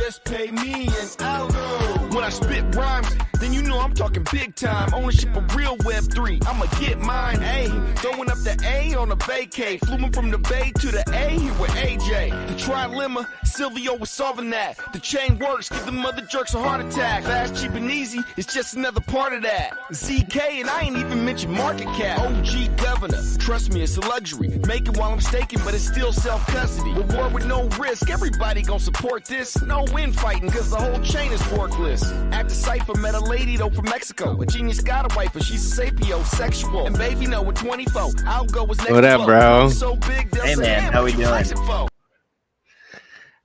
Just pay me an algo. When I spit rhymes, then you know I'm talking big time. Ownership of real Web3. I'ma get mine. Hey, throwing up the A on a vacay. Flew from the Bay to the A here with AJ. The trilemma, Silvio was solving that. The chain works, give the mother jerks a heart attack. Fast, cheap, and easy, it's just another part of that. ZK, and I ain't even mentioned market cap. OG governor, trust me, it's a luxury. Make it while I'm staking, but it's still self-custody. Reward with no risk, everybody gon' support this. No infighting, cause the whole chain is forkless. At the Cypher, met a lady though from Mexico. A genius got a wife, but she's a sapiosexual. And baby, no, with 24, Algo was next. What up, bro? So big, hey man, how we doing?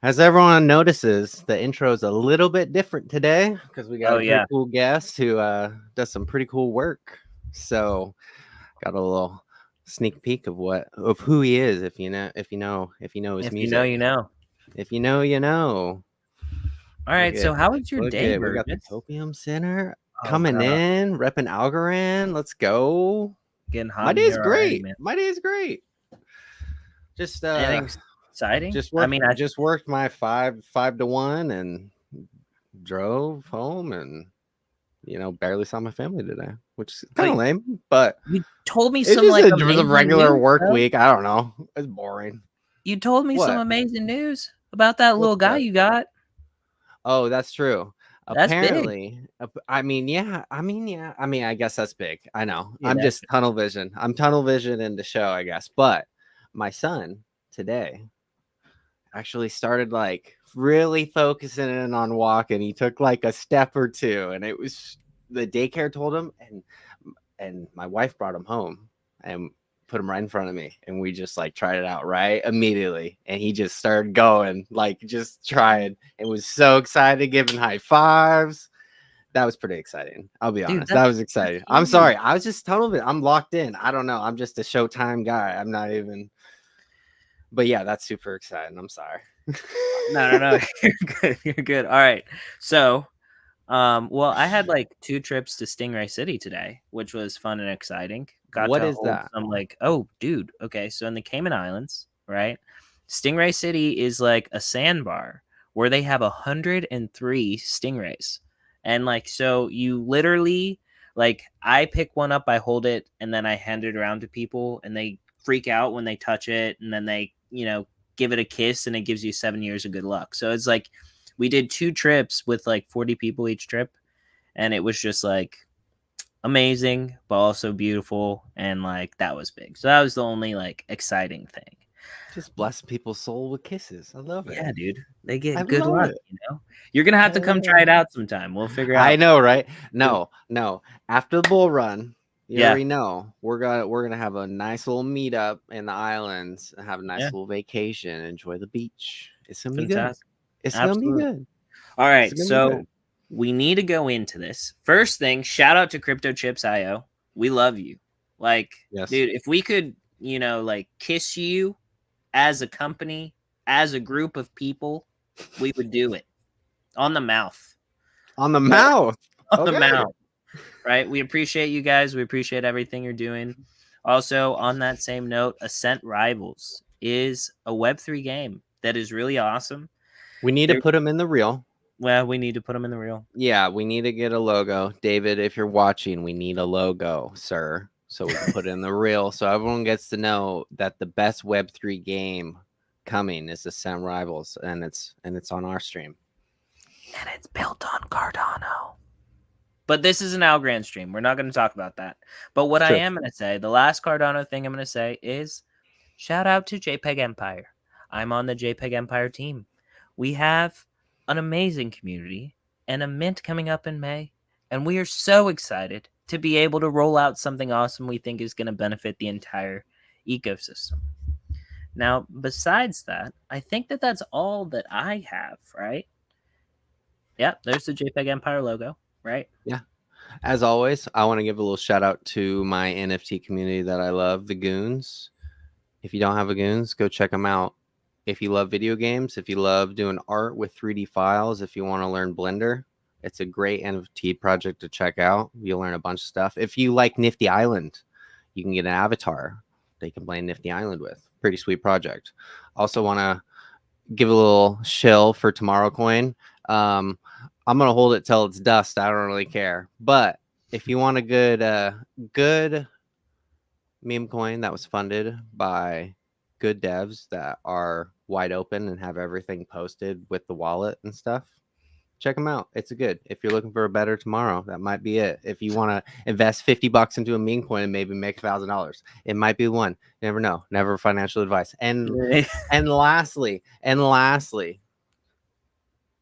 As everyone notices, the intro is a little bit different today because we got a pretty cool guest who does some pretty cool work. So, got a little sneak peek of who he is. If you know his music. If you know, you know. If you know, you know. All right. So, how was your day? We got the Copium Center coming in, repping Algorand. Let's go. Getting hot. My day's great. My day's great. Just exciting. I just worked my 5 to 1 and drove home and barely saw my family today, which is kind of lame. But you told me it was a regular work week. I don't know. It's boring. You told me some amazing news about that little guy you got. Oh, that's true. That's apparently big. I guess that's big. I know. I'm just tunnel vision. I'm tunnel vision in the show, I guess. But my son today actually started really focusing in on walking. He took a step or two, and it was the daycare told him, and my wife brought him home and put him right in front of me, and we just tried it out right immediately, and he just started going, just tried, and was so excited, giving high fives. That was pretty exciting. I'll be honest. That was exciting. I'm sorry. I was just totally, I'm locked in. I don't know. I'm just a Showtime guy. I'm not even, but yeah, that's super exciting. I'm sorry. No. You're good. You're good. All right. So, I had 2 trips to Stingray City today, which was fun and exciting. What is that? I'm oh, dude. Okay. So in the Cayman Islands, right? Stingray City is a sandbar where they have 103 stingrays. And so you literally I pick one up, I hold it, and then I hand it around to people, and they freak out when they touch it, and then they, give it a kiss, and it gives you 7 years of good luck. So it's we did 2 trips with 40 people each trip, and it was just amazing, but also beautiful, and that was big. So that was the only exciting thing. Just bless people's soul with kisses. I love it. Yeah, dude. They get good luck, You're gonna have to come try it out sometime. We'll figure out. I know, right? No. After the bull run, you already know we're gonna have a nice little meetup in the islands and have a nice little vacation, enjoy the beach. It's gonna be good. It's gonna be good. All right, so we need to go into this. First thing, shout out to CryptoChips.io. We love you. Dude, if we could, kiss you as a company, as a group of people, we would do it. On the mouth. On the mouth. On the mouth. Right? We appreciate you guys. We appreciate everything you're doing. Also, on that same note, Ascent Rivals is a Web3 game that is really awesome. We need to put them in the reel. Well, we need to put them in the reel. Yeah, we need to get a logo. David, if you're watching, we need a logo, sir, so we can put it in the reel so everyone gets to know that the best Web3 game coming is Ascent Rivals, and it's on our stream. And it's built on Cardano. But this is an Algorand stream. We're not going to talk about that. But what I am going to say, the last Cardano thing I'm going to say is shout out to JPEG Empire. I'm on the JPEG Empire team. We have an amazing community and a mint coming up in May. And we are so excited to be able to roll out something awesome we think is going to benefit the entire ecosystem. Now, besides that, I think that's all that I have, right? Yeah, there's the JPEG Empire logo, right? Yeah. As always, I want to give a little shout out to my NFT community that I love, the Goons. If you don't have a Goons, go check them out. If you love video games, if you love doing art with 3D files, if you want to learn Blender, it's a great NFT project to check out. You'll learn a bunch of stuff. If you like Nifty Island, you can get an avatar they can play Nifty Island with. Pretty sweet project. Also want to give a little shill for Tomorrow Coin. I'm gonna hold it till it's dust. I don't really care. But if you want a good meme coin that was funded by good devs that are wide open and have everything posted with the wallet and stuff, check them out. It's a good. If you're looking for a better tomorrow, that might be it. If you want to invest $50 into a meme coin and maybe make $1,000, it might be one. You never know. Never financial advice. And lastly,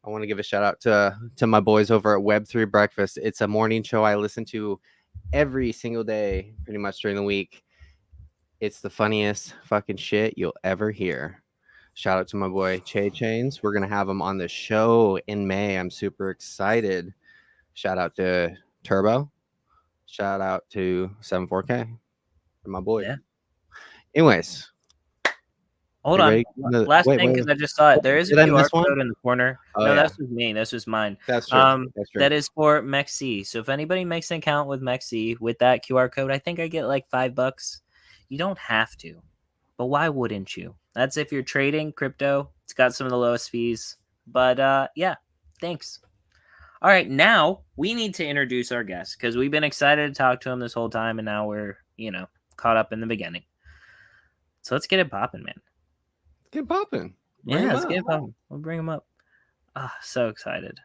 I want to give a shout out to my boys over at Web3 Breakfast. It's a morning show I listen to every single day, pretty much during the week. It's the funniest fucking shit you'll ever hear. Shout out to my boy Che Chains. We're going to have him on the show in May. I'm super excited. Shout out to Turbo. Shout out to 74K. My boy. Yeah. Anyways. Hold on. Last thing, because I just saw it. There is a QR code in the corner. Oh, no, that was me. This was mine. That's true. That's true. That is for MEXC. So if anybody makes an account with MEXC with that QR code, I think I get like $5. You don't have to, but why wouldn't you? That's if you're trading crypto. It's got some of the lowest fees. But yeah, thanks. All right, now we need to introduce our guest because we've been excited to talk to him this whole time, and now we're, caught up in the beginning. So let's get it popping, man. Get popping. Yeah, let's get it popping. We'll bring him up. Oh, so excited.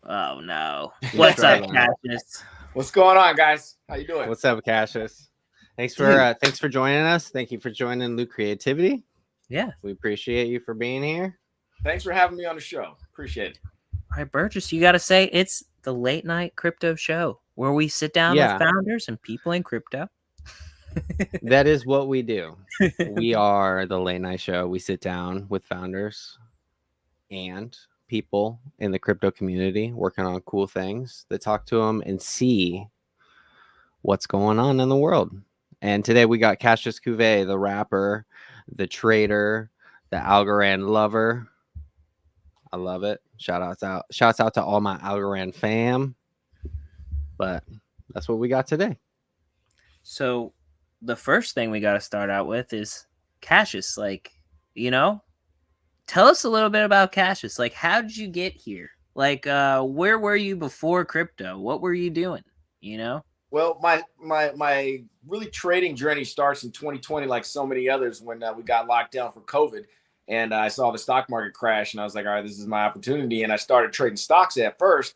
Oh, no. What's up, Cassius? What's going on, guys? How you doing? What's up, Cassius? Thanks for joining us. Thank you for joining Loot Creativity. Yeah. We appreciate you for being here. Thanks for having me on the show. Appreciate it. All right, Burgess, you got to say it's the late night crypto show where we sit down with founders and people in crypto. That is what we do. We are the late night show. We sit down with founders and people in the crypto community working on cool things that talk to them and see what's going on in the world. And today we got Cassius Cuvée, the rapper, the trader, the Algorand lover. I love it. Shouts out to all my Algorand fam. But that's what we got today. So the first thing we got to start out with is Cassius. Tell us a little bit about Cassius. How did you get here? Where were you before crypto? What were you doing? Well, my really trading journey starts in 2020, like so many others, when we got locked down for COVID, and I saw the stock market crash, and I was like, all right, this is my opportunity, and I started trading stocks at first,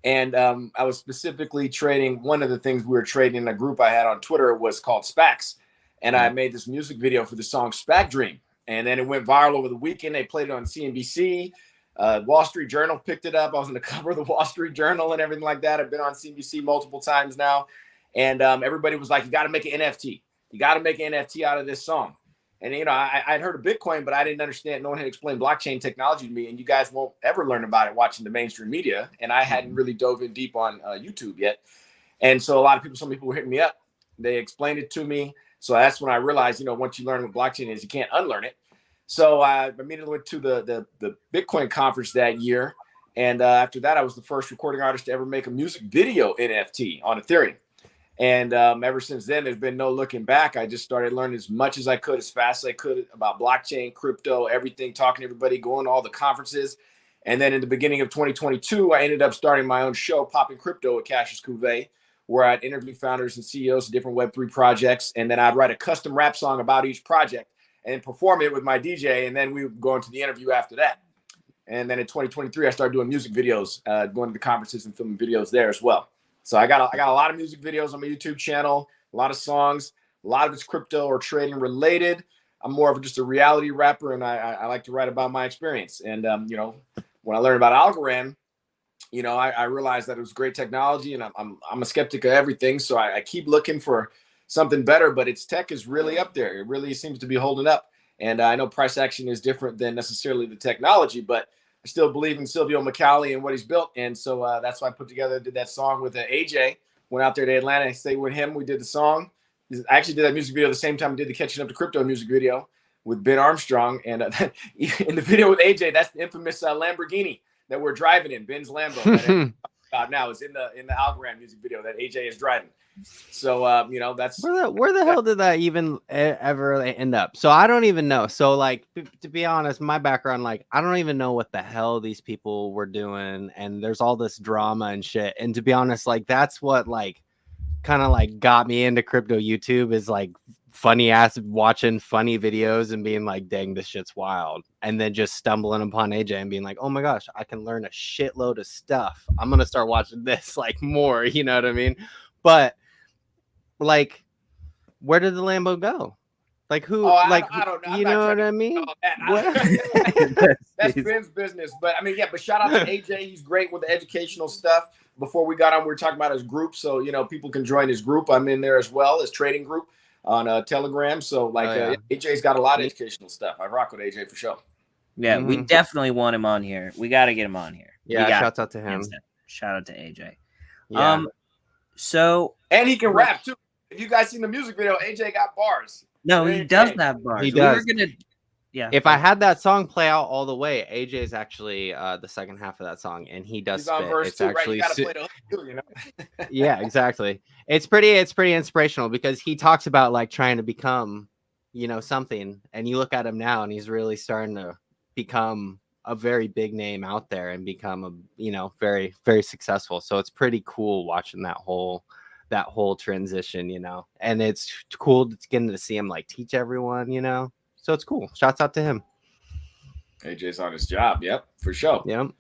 and I was specifically trading. One of the things we were trading in a group I had on Twitter was called SPACs, and I made this music video for the song SPAC Dream. And then it went viral over the weekend. They played it on CNBC. Wall Street Journal picked it up. I was on the cover of the Wall Street Journal and everything like that. I've been on CNBC multiple times now. And everybody was like, you got to make an NFT. You got to make an NFT out of this song. And, I'd heard of Bitcoin, but I didn't understand. No one had explained blockchain technology to me. And you guys won't ever learn about it watching the mainstream media. And I hadn't really dove in deep on YouTube yet. And so some people were hitting me up. They explained it to me. So that's when I realized, once you learn what blockchain is, you can't unlearn it. So I immediately went to the Bitcoin conference that year. And after that, I was the first recording artist to ever make a music video NFT on Ethereum. And ever since then, there's been no looking back. I just started learning as much as I could, as fast as I could about blockchain, crypto, everything, talking to everybody, going to all the conferences. And then in the beginning of 2022, I ended up starting my own show, Popping Crypto with Cassius Cuvée, where I'd interview founders and CEOs of different Web3 projects. And then I'd write a custom rap song about each project and perform it with my DJ. And then we would go into the interview after that. And then in 2023, I started doing music videos, going to the conferences and filming videos there as well. So I got a lot of music videos on my YouTube channel, a lot of songs, a lot of it's crypto or trading related. I'm more of just a reality rapper, and I like to write about my experience. And, when I learned about Algorand, I realized that it was great technology, and I'm a skeptic of everything. So I keep looking for something better, but its tech is really up there. It really seems to be holding up. And I know price action is different than necessarily the technology, but I still believe in Silvio McCallie and what he's built. And so that's why I did that song with AJ. Went out there to Atlanta, stayed with him. We did the song. I actually did that music video the same time I did the Catching Up to Crypto music video with Ben Armstrong. And in the video with AJ, that's the infamous Lamborghini that we're driving in, Ben's Lambo. about now is in the Algorand music video that AJ is driving. So you know, that's where the hell did that even ever end up? So I don't even know. So like to be honest, my background, like I don't even know what the hell these people were doing, and there's all this drama and shit. And to be honest, like that's what like kind of like got me into crypto YouTube, is like funny ass watching funny videos and being like, dang, this shit's wild. And then just stumbling upon AJ and being like, oh my gosh, I can learn a shitload of stuff. I'm gonna start watching this like more, you know what I mean? But like, where did the Lambo go? Like who? I don't know. You know what I mean? That's Ben's business. But I mean, yeah. But shout out to AJ. He's great with the educational stuff. Before we got on, we were talking about his group, so you know people can join his group. I'm in there as well, his trading group on Telegram. So like, AJ's got a lot of educational stuff. I rock with AJ for sure. Yeah, we definitely want him on here. We got to get him on here. Yeah, shout out to him. Shout out to AJ. Yeah. And he can rap too. If you guys seen the music video, AJ got bars. No, he does have bars. He does. Yeah. If I had that song play out all the way, AJ is actually the second half of that song, and he does. He's on verse it's 2, actually right? You gotta play the hook too, you know. Yeah, exactly. It's pretty inspirational because he talks about like trying to become, you know, something, and you look at him now, and he's really starting to become a very big name out there and become a, you know, very, very successful. So it's pretty cool watching that whole transition, you know, and it's cool getting to see him like teach everyone, you know. So it's cool. Shouts out to him. AJ's on his job. Yep, for sure. Yep.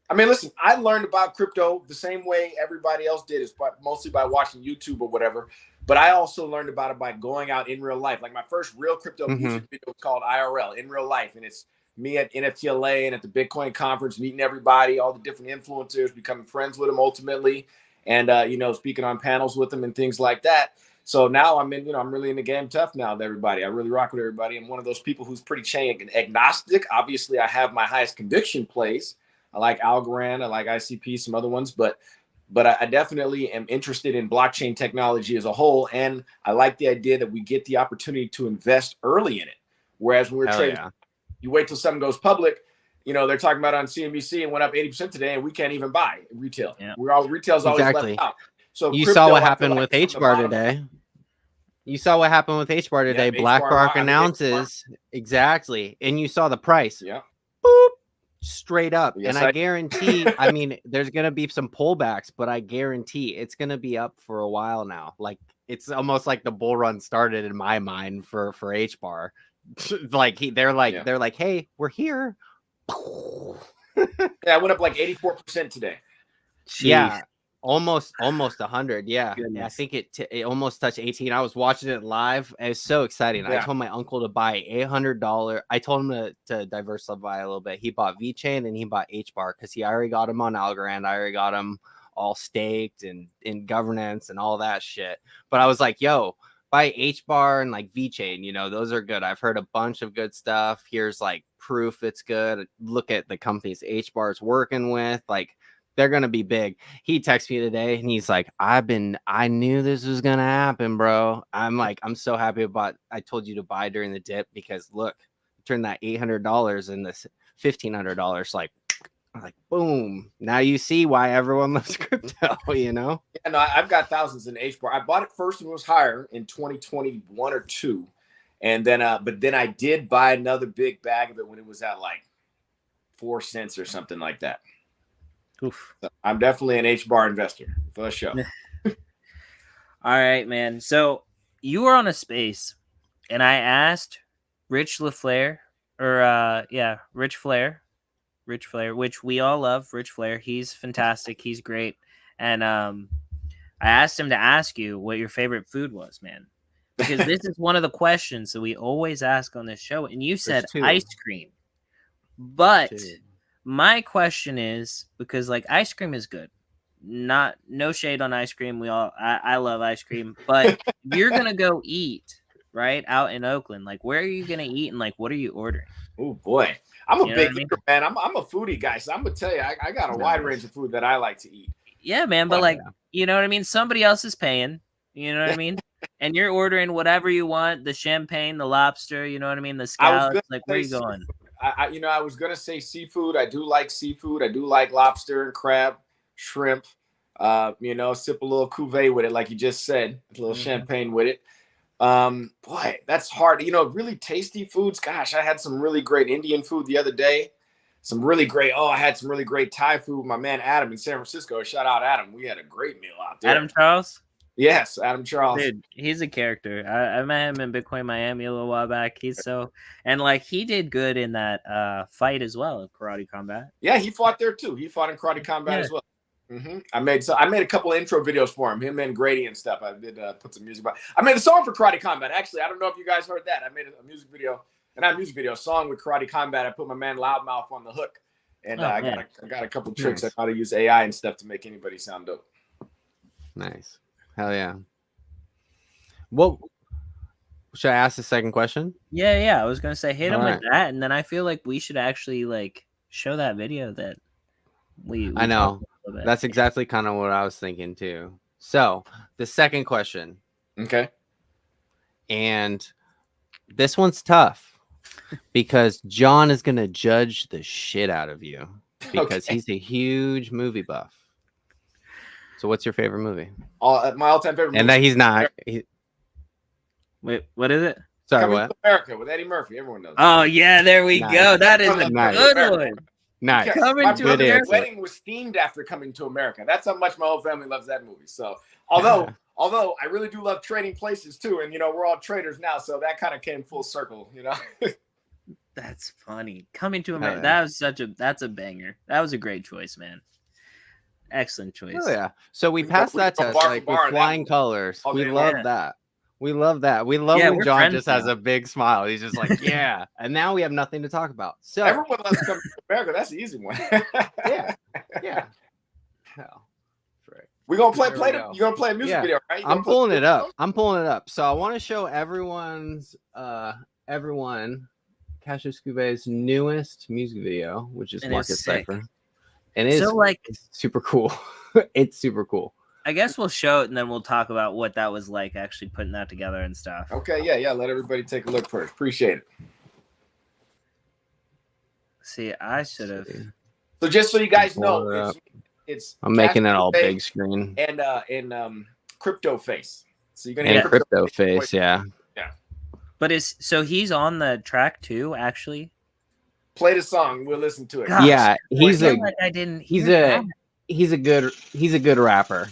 I mean, listen, I learned about crypto the same way everybody else did, is mostly by watching YouTube or whatever. But I also learned about it by going out in real life. Like my first real crypto music video was called IRL, in real life. And it's me at NFTLA and at the Bitcoin conference, meeting everybody, all the different influencers, becoming friends with them ultimately. And, you know, speaking on panels with them and things like that. So now I'm in, you know, I'm really in the game tough now with everybody. I really rock with everybody. I'm one of those people who's pretty chain agnostic. Obviously, I have my highest conviction plays. I like Algorand, I like ICP, some other ones, but I definitely am interested in blockchain technology as a whole. And I like the idea that we get the opportunity to invest early in it. Whereas when we're trading, you wait till something goes public. You know, they're talking about on CNBC and went up 80% today, and we can't even buy retail. Yeah. Retail's always left out. So you saw what happened with HBAR today. You saw what happened with HBAR today. Yeah, BlackRock announces exactly, and you saw the price. Yeah, boop, straight up. Yes, and I guarantee. I mean, there's gonna be some pullbacks, but I guarantee it's gonna be up for a while now. Like it's almost like the bull run started in my mind for HBAR. Like they're like, hey, we're here. Yeah, I went up like 84% today. Jeez. Yeah, almost 100. Yeah. I think it almost touched 18. I was watching it live. It was so exciting. Yeah. I told my uncle to buy $800. I told him to diversify a little bit. He bought VeChain and he bought HBAR because he already got him on Algorand. I already got him all staked and in governance and all that shit. But I was like, yo, buy HBAR and like VeChain, you know, those are good. I've heard a bunch of good stuff. Here's like proof it's good. Look at the companies HBAR's working with. Like they're gonna be big. He texted me today and he's like, I knew this was gonna happen, bro. I'm like, I'm so happy about I told you to buy during the dip because look, turn that $800 and this $1,500 like boom. Now you see why everyone loves crypto, you know? Yeah, no, I've got thousands in HBAR. I bought it first when it was higher in 2021 or 2. And then but then I did buy another big bag of it when it was at like 4 cents or something like that. Oof. So I'm definitely an HBAR investor for sure. All right, man. So you were on a space and I asked Rich Flair, which we all love. Rich Flair, he's fantastic. He's great. And I asked him to ask you what your favorite food was, man. Because this is one of the questions that we always ask on this show. And you said ice cream. But my question is, because like ice cream is good. No shade on ice cream. I love ice cream. But you're going to go eat, right, out in Oakland. Like, where are you going to eat and like, what are you ordering? Oh, boy. I'm a big eater, man. I'm a foodie guy, so I'm gonna tell you, I got a wide range of food that I like to eat. Yeah, man, but like, you know what I mean? Somebody else is paying, you know what I mean? And you're ordering whatever you want, the champagne, the lobster, you know what I mean? The scallops, like, where are you going? I was gonna say seafood. I do like seafood. I do like lobster and crab, shrimp. Sip a little cuvee with it, like you just said, a little champagne with it. Boy, that's hard. Really tasty foods. Gosh, I had some really great Indian food the other day. I had some really great Thai food with my man Adam in San Francisco. Shout out Adam. We had a great meal out there. Adam Charles? Yes, Adam Charles. Dude, he's a character. I met him in Bitcoin Miami a little while back. He did good in that fight as well, Karate Combat. Yeah, he fought there too. He fought in Karate Combat as well. Mm-hmm. I made a couple of intro videos for him and Grady and stuff. I did put some music. I made a song for Karate Combat. Actually, I don't know if you guys heard that. I made a music video. Not a music video, a song with Karate Combat. I put my man Loudmouth on the hook, and I got a couple tricks on how to use AI and stuff to make anybody sound dope. Nice, hell yeah. Well, should I ask the second question? Yeah. I was gonna say hit him with that, and then I feel like we should actually show that video that we I know that's exactly kind of what I was thinking too. So the second question, okay, and this one's tough. Because John is going to judge the shit out of you because he's a huge movie buff. So what's your favorite movie? My all-time favorite movie. And that he's not. Wait, what is it? Sorry, Coming what? to America with Eddie Murphy. Everyone knows. Oh, yeah, there we go. That is a good one. Nice. My brother's wedding was themed after Coming to America. That's how much my whole family loves that movie. So although I really do love Trading Places too, and we're all traders now, so that kind of came full circle, That's funny. Coming to America. That's a banger. That was a great choice, man. Excellent choice. Oh yeah. So we passed that test with flying colors. We love that. We love that. We love when John just has a big smile. He's just like, yeah. And now we have nothing to talk about. So everyone loves Coming to America. That's the easy one. Yeah. Hell. We're gonna you're gonna play a music video, right? I'm pulling it up. So I want to show everyone Cassius Couvé's newest music video, which is Market Cypher. And it's super cool. It's super cool. I guess we'll show it and then we'll talk about what that was like actually putting that together and stuff. Okay, yeah. Let everybody take a look first. Appreciate it. See, I should have. So just so you guys know, I'm making it all big screen and Crypto Face. So you're gonna hear Crypto Face, yeah. But he's on the track too, actually. Play the song, we'll listen to it. Gosh, yeah, he's a good rapper.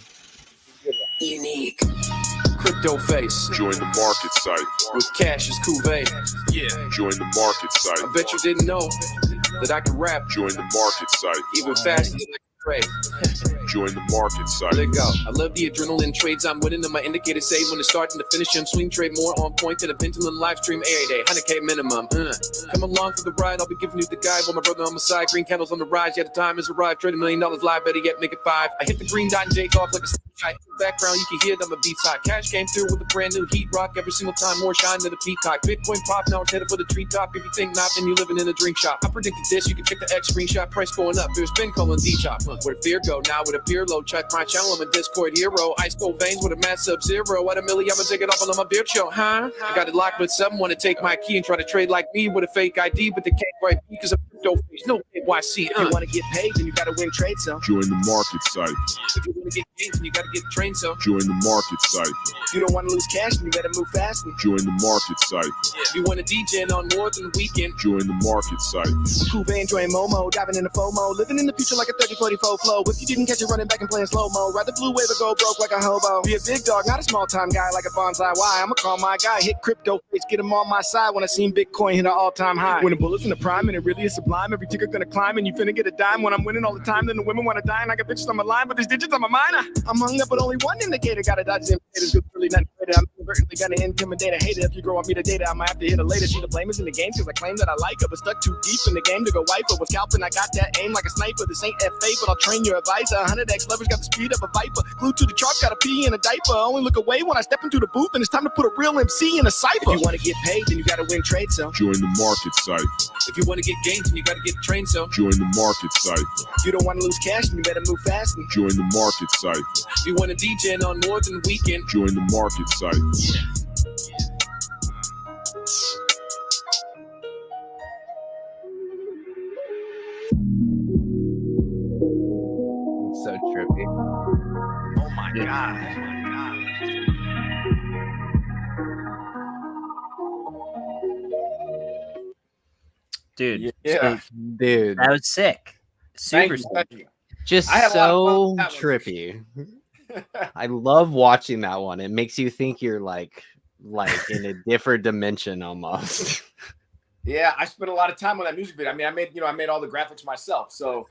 Unique. Crypto Face. Join the market site. With Cassius Couvé. Yeah. Join the market site. I bet you didn't know that I can rap. Join the market site. Even faster than I can trade. Join the market site. Let go. I love the adrenaline trades. I'm winning and my indicators say when it's starting to finish. I'm swing trade more on point than a pendulum live stream every day. 100K minimum. Come along for the ride. I'll be giving you the guide while my brother on my side. Green candles on the rise. Yeah, the time has arrived. $30 million live. Better yet, make it 5. I hit the green dot and take off like a in the background, you can hear them a beat side. Cash came through with a brand new heat rock every single time, more shine than a peacock. Bitcoin pop, now it's headed for the treetop. If you think not, then you're living in a drink shop. I predicted this, you can check the X screenshot. Price going up, there's been calling D-Chop. Where fear go, now with a beer low. Check my channel, I'm a Discord hero. Ice cold veins with a mass sub-zero. At a milli, I'ma take it off on my beard show, huh? I got it locked, but some want to take my key and try to trade like me with a fake ID, but they can't write me because I'm crypto face. No KYC. If you want to get paid, then you got to win trade, so. Join the market site. If you want to get gains, then you got to get trained, so. Join the market site. If you don't want to lose cash, then you better move fast. Join the market site. If you want to DJ on more than a weekend, join the market site. Couvé enjoying Momo, diving in the FOMO, living in the future like a 30-44 flow. If you didn't catch it running back and playing slow-mo, ride the blue wave or go broke like a hobo. Be a big dog, not a small-time guy like a bonsai. Why? I'ma call my guy, hit Crypto Face, get him on my side when I seen Bitcoin hit an all-time high. When the bullets in the prime and it really is sublime, every ticker gonna climb and you finna get a dime. When I'm winning all the time, then the women wanna die and I got bitches on my line, but there's digits on my mind. I'm hung up with only one indicator, gotta dodge the indicators, good really nothing greater. I'm inadvertently gonna intimidate a hater. If you grow on me the data, I might have to hit a later. See the blame is in the game, cause I claim that I like her, but stuck too deep in the game to go wiper. With scalping, I got that aim like a sniper. This ain't FA, but I'll train your advisor. 100x leverage got the speed of a viper. Glued to the chart, got a pee in a diaper. Only look away when I step into the booth, and it's time to put a real MC in a cipher. If you want to get paid, then you gotta win trade, so. Join the market site. If you want to get gains, then you got to get trained, so. Join the market site. If you don't want to lose cash, then you better move fast. Join the market site. If you want to DJ on more than a weekend, join the market site. It's so trippy. Dude, Yeah. Dude, that was sick. Super sick. Thank you. just I had a lot of fun so with that one. trippy. I love watching that one. It makes you think you're like in a different dimension almost. Yeah, I spent a lot of time on that music video. I mean, I made all the graphics myself. So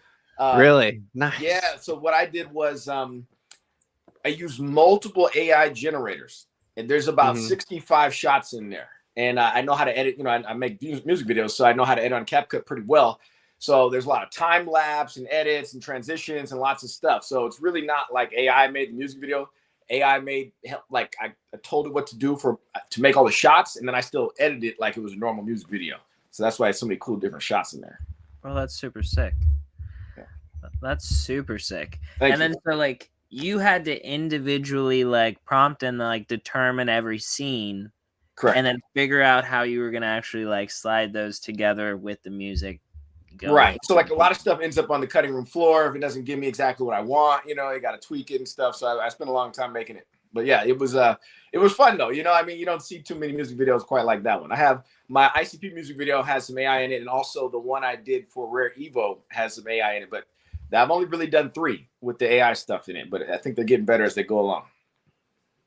Really nice. yeah. So what I did was I used multiple AI generators, and there's about 65 shots in there. And I know how to edit. I make music videos, so I know how to edit on CapCut pretty well. So there's a lot of time lapse and edits and transitions and lots of stuff. So it's really not like AI made the music video. AI made, like, I told it what to do to make all the shots, and then I still edited it like it was a normal music video. So that's why it's so many cool different shots in there. Well, that's super sick. Yeah. That's super sick. Thank and you. then so like you had to individually like prompt and like determine every scene. Correct. And then figure out how you were gonna actually like slide those together with the music. Right. So like a lot of stuff ends up on the cutting room floor. If it doesn't give me exactly what I want, you got to tweak it and stuff. So I spent a long time making it. But yeah, it was fun though. I mean, you don't see too many music videos quite like that one. I have my ICP music video has some AI in it, and also the one I did for Rare Evo has some AI in it. But I've only really done 3 with the AI stuff in it. But I think they're getting better as they go along.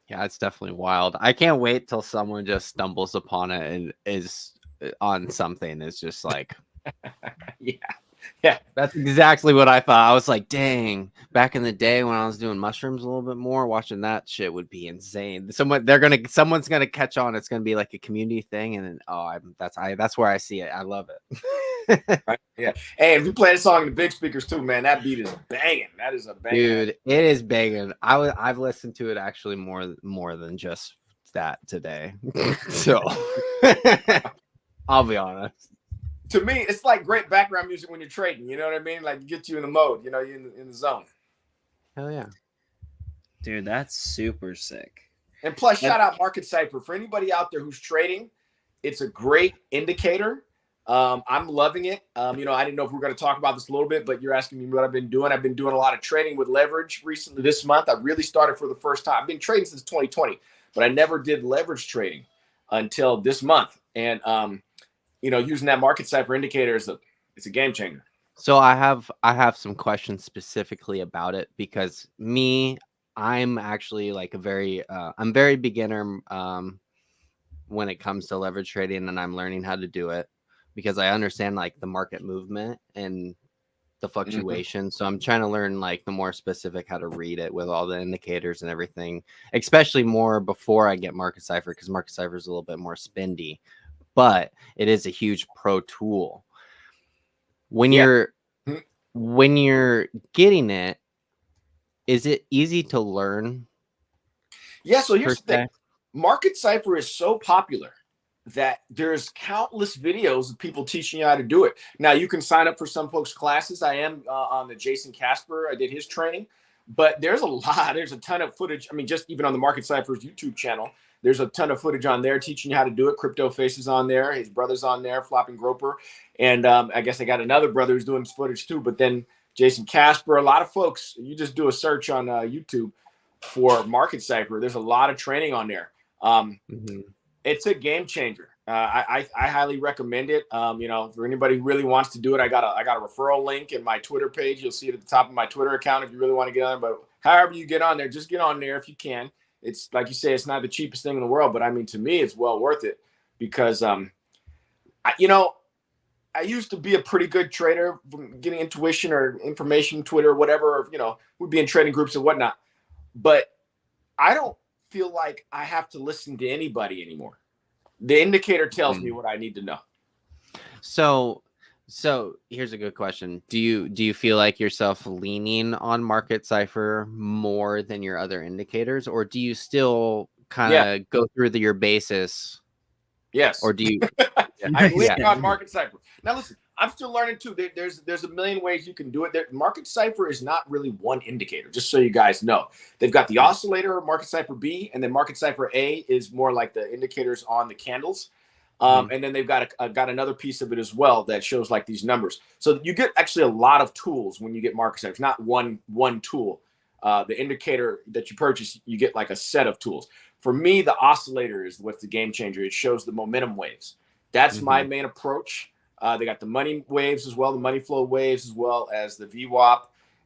Yeah, it's definitely wild. I can't wait till someone just stumbles upon it and is on something. It's just like, yeah, that's exactly what I thought. I was like, dang, back in the day when I was doing mushrooms a little bit more, watching that shit would be insane. Someone's gonna catch on. It's gonna be like a community thing, and then that's where I see it. I love it. Right? Yeah. Hey, if you play the song in the big speakers too, man, that beat is banging. That is a banger. Dude, it is banging. I've listened to it actually more than just that today. So I'll be honest. To me, it's like great background music when you're trading. You know what I mean? Like, get you in the mode. You're in the zone. Hell yeah, dude, that's super sick. And plus, shout out Market Cypher for anybody out there who's trading. It's a great indicator. I'm loving it. I didn't know if we were going to talk about this a little bit, but you're asking me what I've been doing. I've been doing a lot of trading with leverage recently this month. I really started for the first time. I've been trading since 2020, but I never did leverage trading until this month. And using that Market Cypher indicator it's a game changer. So I have some questions specifically about it because I'm actually like I'm very beginner when it comes to leverage trading, and I'm learning how to do it because I understand like the market movement and the fluctuation. So I'm trying to learn like the more specific how to read it with all the indicators and everything, especially more before I get Market Cypher, because Market Cypher is a little bit more spendy. But it is a huge pro tool. When you're getting it, is it easy to learn? Yeah, so here's the thing. Market Cypher is so popular that there's countless videos of people teaching you how to do it. Now, you can sign up for some folks' classes. I am on the Jason Casper. I did his training. But there's a ton of footage. I mean, just even on the Market Cypher's YouTube channel, there's a ton of footage on there teaching you how to do it. Crypto Faces on there. His brother's on there, Flopping Groper. And I guess I got another brother who's doing footage too. But then Jason Casper, a lot of folks, you just do a search on YouTube for Market Cypher. There's a lot of training on there. It's a game changer. I highly recommend it. For anybody who really wants to do it, I got a referral link in my Twitter page. You'll see it at the top of my Twitter account if you really want to get on. But however you get on there, just get on there if you can. It's like you say, it's not the cheapest thing in the world, but I mean, to me, it's well worth it because, I used to be a pretty good trader, getting intuition or information, Twitter, or whatever, we'd be in trading groups and whatnot. But I don't feel like I have to listen to anybody anymore. The indicator tells me what I need to know. So here's a good question. Do you feel like yourself leaning on Market Cypher more than your other indicators, or do you still kind of go through your basis? Yes. Or do you? I'm leaning on Market Cypher. Now listen, I'm still learning too. There's a million ways you can do it. Market Cypher is not really one indicator, just so you guys know. They've got the oscillator, Market Cypher B, and then Market Cypher A is more like the indicators on the candles. And then they've got another piece of it as well that shows like these numbers. So you get actually a lot of tools when you get Market Cypher. It's not one tool. the indicator that you purchase, you get like a set of tools. For me, the oscillator is what's the game changer. It shows the momentum waves. That's my main approach. They got the money waves as well, the money flow waves, as well as the VWAP.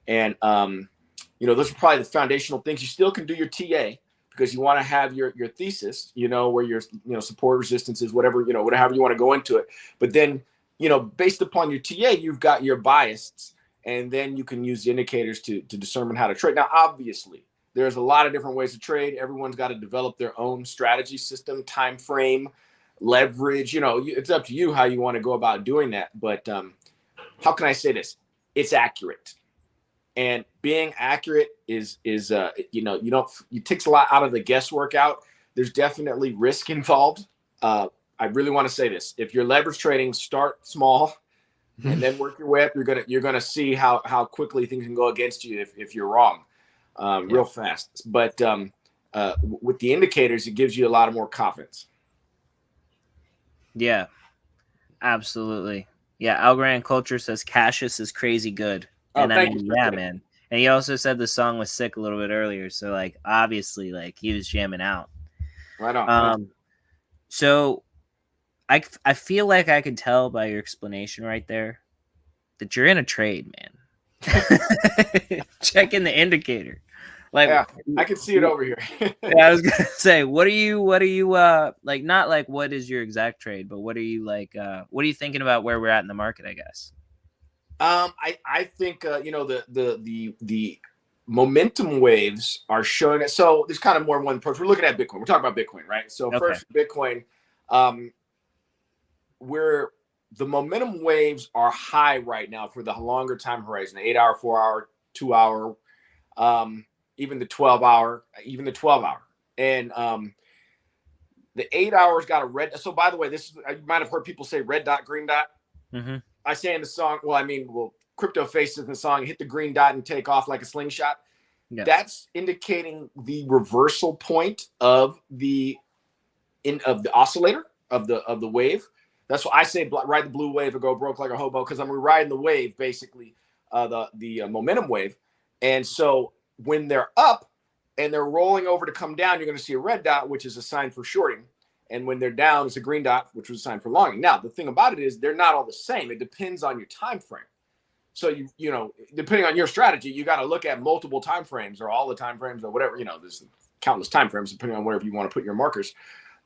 And, those are probably the foundational things. You still can do your TA because you want to have your thesis, where your, support resistances, whatever, whatever you want to go into it. But then, based upon your TA, you've got your bias, and then you can use the indicators to determine how to trade. Now, obviously, there's a lot of different ways to trade. Everyone's got to develop their own strategy system, time frame, leverage. It's up to you how you want to go about doing that. But how can I say this? It's accurate. And being accurate is it takes a lot out of the guesswork out. There's definitely risk involved. I really want to say this. If you're leverage trading, start small and then work your way up. You're gonna see how quickly things can go against you if you're wrong, real fast. But with the indicators, it gives you a lot of more confidence. Yeah, absolutely. Yeah, Algorand Culture says Cassius is crazy good. And I mean, yeah, man. And he also said the song was sick a little bit earlier. So, like, obviously, like, he was jamming out. Right on. So I feel like I can tell by your explanation right there that you're in a trade, man. Checking the indicator. Like, yeah, I can see it over here. Yeah, I was gonna say, what are you like, not like what is your exact trade, but what are you like, what are you thinking about where we're at in the market, I guess? I think the momentum waves are showing it. So there's kind of more one approach. We're looking at Bitcoin. We're talking about Bitcoin, right? So first, Bitcoin, where the momentum waves are high right now for the longer time horizon, 8 hour, 4 hour, 2 hour, even the 12 hour, and the 8 hours got a red. So by the way, this you might have heard people say red dot, green dot. Mm-hmm. I say in the song, Crypto faces in the song, hit the green dot and take off like a slingshot. Yeah. That's indicating the reversal point of the oscillator of the wave. That's what I say, ride the blue wave or go broke like a hobo, because I'm riding the wave, basically, the momentum wave. And so when they're up and they're rolling over to come down, you're going to see a red dot, which is a sign for shorting. And when they're down, it's a green dot, which was a sign for longing. Now, the thing about it is they're not all the same. It depends on your time frame. So depending on your strategy, you got to look at multiple time frames or all the time frames or whatever. There's countless time frames depending on wherever you want to put your markers.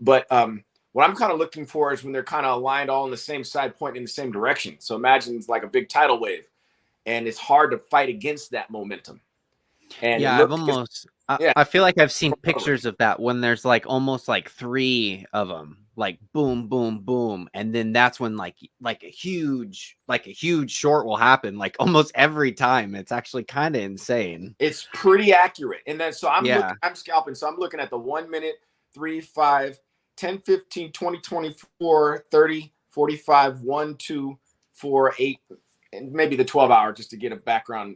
But what I'm kind of looking for is when they're kind of aligned all on the same side, pointing in the same direction. So imagine it's like a big tidal wave, and it's hard to fight against that momentum. And yeah, I feel like I've seen pictures of that when there's like almost like 3 of them, like boom, boom, boom, and then that's when like a huge short will happen like almost every time. It's actually kind of insane. It's pretty accurate. And then so I'm scalping. So I'm looking at the 1 minute, 3, 5, 10, 15, 20, 24, 30, 45, 1, 2, 4, 8. And maybe the 12 hour, just to get a background,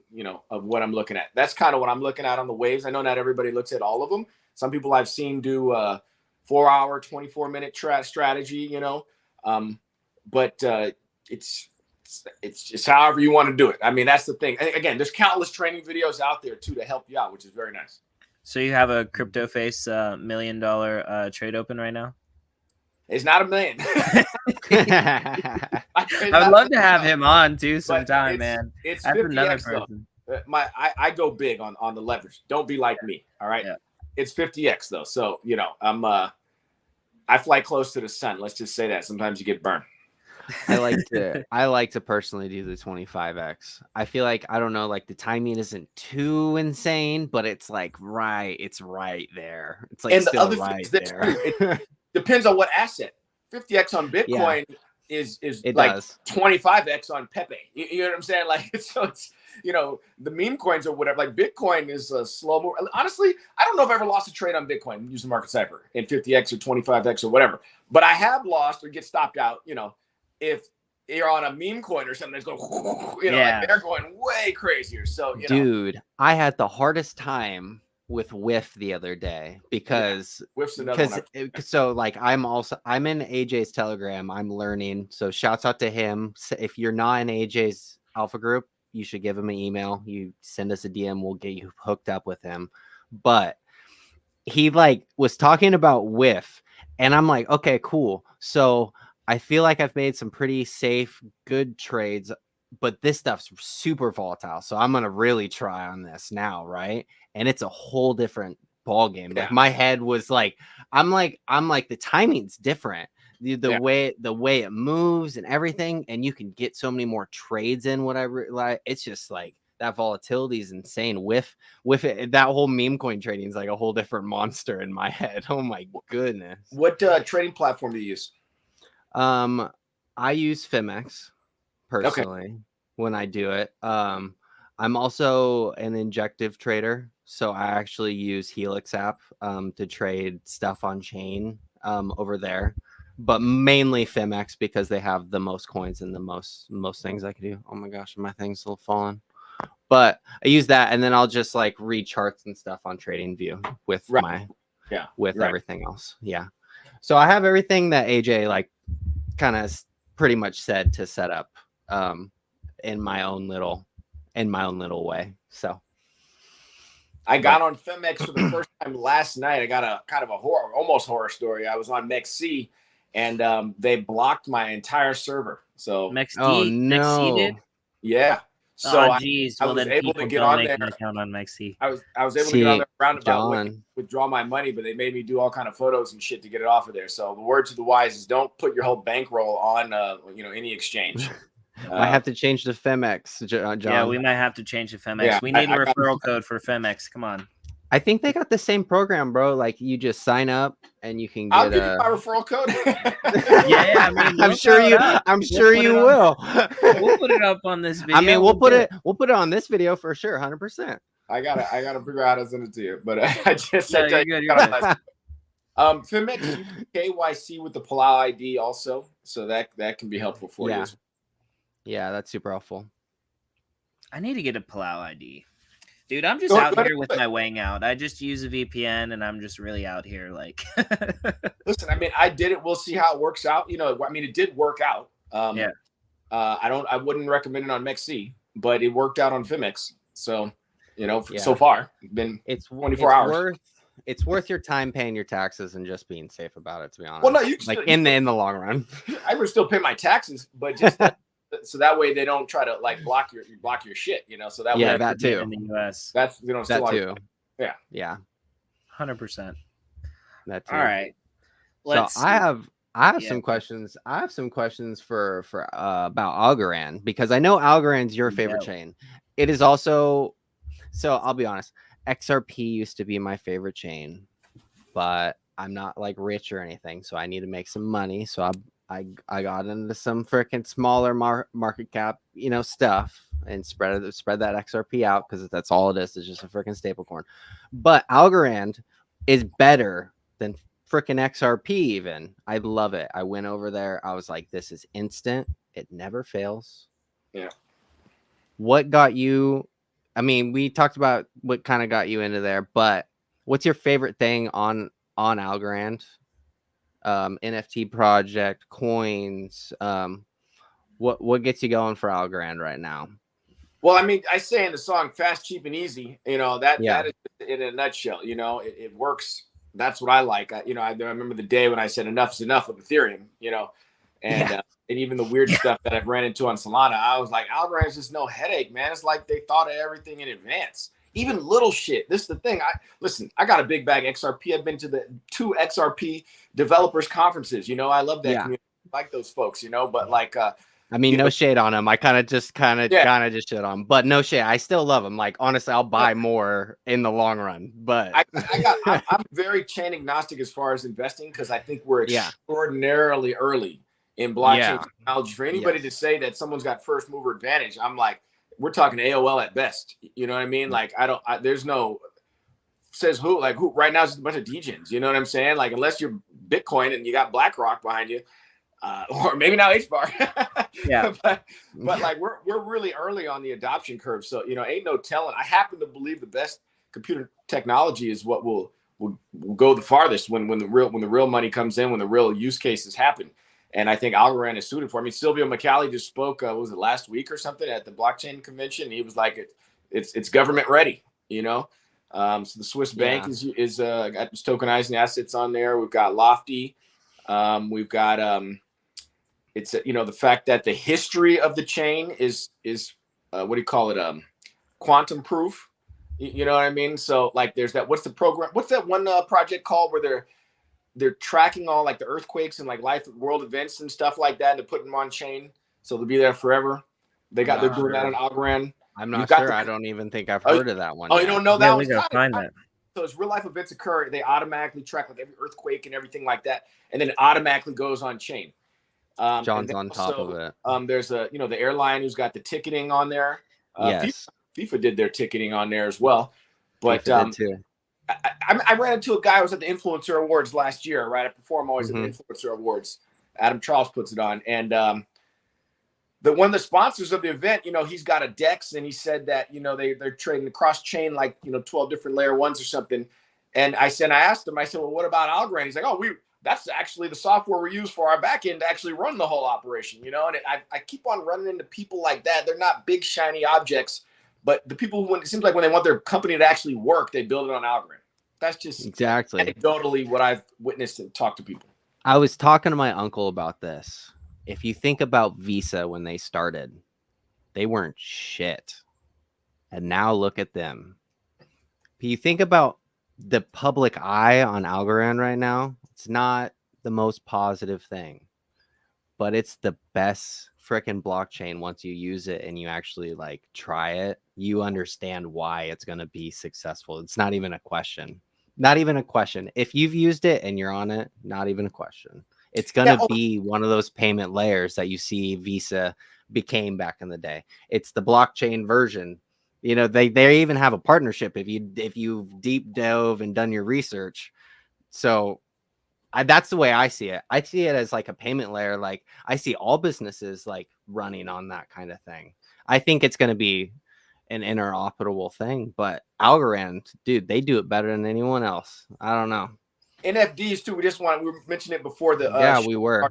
of what I'm looking at. That's kind of what I'm looking at on the waves. I know not everybody looks at all of them. Some people I've seen do 4 hour, 24 minute strategy, but it's just however you want to do it. I mean, that's the thing. And again, there's countless training videos out there too to help you out, which is very nice. So you have a Crypto Face $1 million trade open right now? It's not $1 million. I'd love to have him on too sometime, man. It's that's another person. I go big on the leverage. Don't be like me. All right. Yeah. It's 50x though. So, I fly close to the sun. Let's just say that. Sometimes you get burned. I like to personally do the 25x. I feel like, I don't know, like the timing isn't too insane, but it's like it's right there. It's like, and still the other right there. It depends on what asset. 50x on Bitcoin is like 25x on Pepe. You know what I'm saying? Like it's the meme coins or whatever. Like Bitcoin is a slow move. Honestly, I don't know if I ever lost a trade on Bitcoin using Market Cipher in 50x or 25x or whatever. But I have lost or get stopped out. If you're on a meme coin or something that's going, like they're going way crazier. So, dude, I had the hardest time with Whiff the other day because so like I'm in AJ's Telegram. I'm learning. So shouts out to him. If you're not in AJ's alpha group, you should give him an email. You send us a DM, we'll get you hooked up with him. But he like was talking about whiff, and I'm like, okay, cool. So I feel like I've made some pretty safe, good trades, but this stuff's super volatile. So I'm gonna really try on this now, right? And it's a whole different ball game. Like my head was like, I'm like the timing's different. The way it moves and everything, and you can get so many more trades in. Whatever, like it's just like that volatility is insane. With it, that whole meme coin trading is like a whole different monster in my head. Oh my goodness! What trading platform do you use? I use Fimex personally when I do it. I'm also an injective trader, so I actually use Helix app to trade stuff on chain over there, but mainly Fimex because they have the most coins and the most things I can do. Oh my gosh, my thing's still falling. But I use that, and then I'll just like read charts and stuff on TradingView with everything else. Yeah. So I have everything that AJ like kind of pretty much said to set up in my own little way. So I got on Fimex for the first time last night. I got a kind of a almost horror story. I was on MEXC, and they blocked my entire server. So MEXC did? Yeah. So I was able to get on there. Account on MEXC. I was able to get on there roundabout, withdraw my money, but they made me do all kind of photos and shit to get it off of there. So the word to the wise is don't put your whole bankroll on any exchange. I have to change to Fimex, John. Yeah, we might have to change to Fimex. Yeah, we need a referral code for Fimex. Come on. I think they got the same program, bro. Like you just sign up and you can get. I'll give you my referral code. Yeah, I mean, I'm sure you will. We'll put it up on this video. I mean, we'll put it on this video for sure, 100%. I gotta figure out how to send it to you, but I just said Fimex KYC with the Palau ID also, so that can be helpful for you. Yeah, that's super helpful. I need to get a Palau ID. Dude, I'm just out here with my wang out. I just use a VPN, and I'm just really out here. Like, listen, I mean, I did it. We'll see how it works out. I mean, it did work out. I wouldn't recommend it on MEXC, but it worked out on Fimex. So, so far, it's 24 hours. It's worth your time paying your taxes and just being safe about it. To be honest, well, no, in the long run, I would still pay my taxes, but just. So that way they don't try to like block your shit, So that way that too in the US. That's that too. Yeah. 100%. That too. All right. I have some questions. I have some questions for about Algorand, because I know Algorand's your favorite chain. It is also, so I'll be honest, XRP used to be my favorite chain, but I'm not like rich or anything, so I need to make some money. So I got into some freaking smaller market cap, stuff, and spread that XRP out, because that's all it is. It's just a freaking stable coin. But Algorand is better than freaking XRP even. I love it. I went over there. I was like, this is instant. It never fails. Yeah. What got you? I mean, we talked about what kind of got you into there, but what's your favorite thing on Algorand? NFT project, coins, what gets you going for Algorand right now? Well, I mean, I say in the song "Fast, Cheap, and Easy," that is in a nutshell. It works. That's what I like. I remember the day when I said enough is enough with Ethereum. And even the weird stuff that I've ran into on Solana, I was like, Algorand is just no headache, man. It's like they thought of everything in advance. Even little shit. This is the thing. I got a big bag of XRP. I've been to the 2 XRP developers conferences. I love that community. I like those folks, but like I mean, no shade on them. I kind of just shit on them, but no shade. I still love them. Like, honestly, I'll buy more in the long run. But I'm very chain agnostic as far as investing, because I think we're extraordinarily early in blockchain technology. For anybody to say that someone's got first mover advantage, I'm like, we're talking AOL at best. You know what I mean? Like, there's no says who, like who right now is just a bunch of degens. You know what I'm saying? Like, unless you're Bitcoin and you got BlackRock behind you, or maybe now HBAR. but like we're really early on the adoption curve. So, ain't no telling. I happen to believe the best computer technology is what will go the farthest when the real money comes in, when the real use cases happen. And I think Algorand is suited for it. I mean, Silvio McCallie just spoke, what was it, last week or something at the blockchain convention? He was like, it's government ready, you know? So the Swiss bank is got tokenizing assets on there. We've got Lofty. We've got it's the fact that the history of the chain is what do you call it? Quantum proof. You know what I mean? So like, there's that. What's the program? What's that one project called where they're tracking all like the earthquakes and like world events and stuff like that, and they're putting them on chain, so they'll be there forever. They're doing that on Algorand. I'm not sure. I don't even think I've heard of that one. Oh, yet. You don't know that yeah, one? We gotta find that. So as real life events occur, they automatically track like every earthquake and everything like that, and then it automatically goes on chain. John's on top of it. There's the airline who's got the ticketing on there. Yes. FIFA did their ticketing on there as well. But FIFA did too. I ran into a guy who was at the Influencer Awards last year, right? I perform always at the Influencer Awards. Adam Charles puts it on. And one of the sponsors of the event, he's got a DEX, and he said that, they're trading the cross-chain, like, 12 different layer ones or something. And I asked him, well, what about Algorand? He's like, oh, that's actually the software we use for our back end to actually run the whole operation, And I keep on running into people like that. They're not big, shiny objects. But the people it seems like when they want their company to actually work, they build it on Algorand. That's just exactly anecdotally what I've witnessed and talked to people. I was talking to my uncle about this. If you think about Visa when they started, they weren't shit. And now look at them. If you think about the public eye on Algorand right now, it's not the most positive thing, but it's the best freaking blockchain. Once you use it and you actually like try it, you understand why it's going to be successful. It's not even a question. If you've used it and you're on it, not even a question. It's going to be one of those payment layers that you see Visa became back in the day. It's the blockchain version. They even have a partnership if you've deep dove and done your research. So that's the way I see it. I see it as like a payment layer. Like I see all businesses like running on that kind of thing. I think it's going to be an interoperable thing, but Algorand, dude, they do it better than anyone else. I don't know. NFDs too. We mentioned it before we were.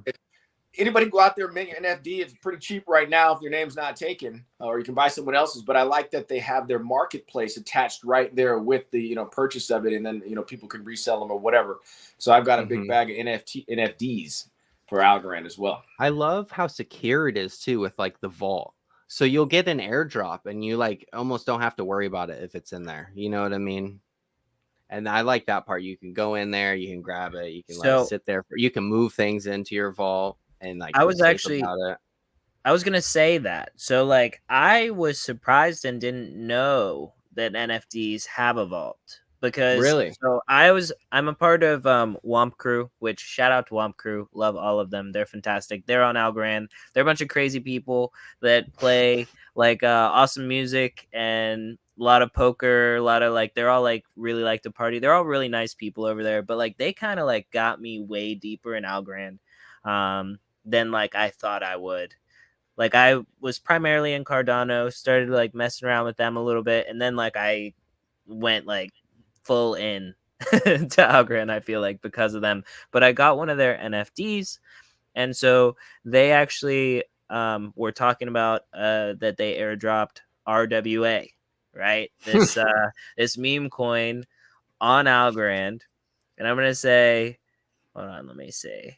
Anybody go out there and mint your NFT? It's pretty cheap right now if your name's not taken, or you can buy someone else's. But I like that they have their marketplace attached right there with the purchase of it, and then people can resell them or whatever. So I've got a big bag of NFDs for Algorand as well. I love how secure it is too with like the vault. So you'll get an airdrop and you like almost don't have to worry about it if it's in there. You know what I mean? And I like that part. You can go in there, you can grab it, you can let it sit there. You can move things into your vault. And like I was gonna say that. So like I was surprised and didn't know that NFTs have a vault because really. So I'm a part of Womp Crew, which shout out to Womp Crew, love all of them. They're fantastic. They're on Algorand. They're a bunch of crazy people that play like awesome music and a lot of poker, a lot of like they're all like really like to party. They're all really nice people over there, but like they kind of like got me way deeper in Algorand. Than like I thought I would. Like I was primarily in Cardano, started like messing around with them a little bit, and then like I went like full in to Algorand, I feel like, because of them. But I got one of their NFTs, and so they actually were talking about that they airdropped RWA, right? This this meme coin on Algorand, and I'm gonna say, hold on, let me see.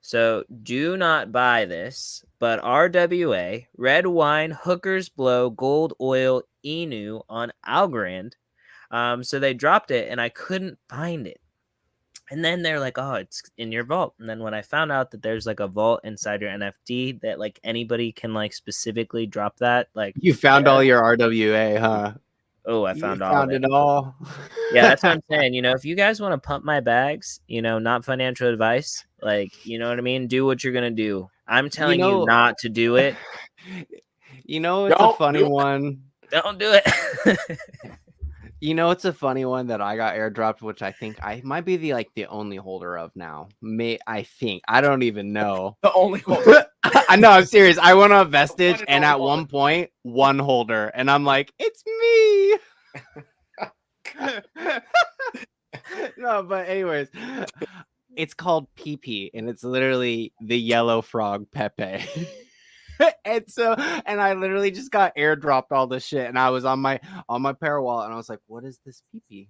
So do not buy this, but RWA, red wine, hookers blow, gold oil, Inu on Algorand. So they dropped it and I couldn't find it. And then they're like, oh, it's in your vault. And then when I found out that there's like a vault inside your NFT that like anybody can like specifically drop that, like you found all your RWA, huh? Oh, I found all of it. All. Yeah, that's what I'm saying. If you guys want to pump my bags, not financial advice, like, you know what I mean? Do what you're going to do. I'm telling you not to do it. It's a funny one. Don't do it. It's a funny one that I got airdropped, which I think I might be the only holder of now. I think. I don't even know. The only holder. I know, I'm serious. I went on Vestige and at one point, one holder. And I'm like, it's me. No, but anyways, it's called PP, and it's literally the yellow frog Pepe. And so, and I literally just got airdropped all this shit, and I was on my Pair wallet, and I was like, "What is this PP?"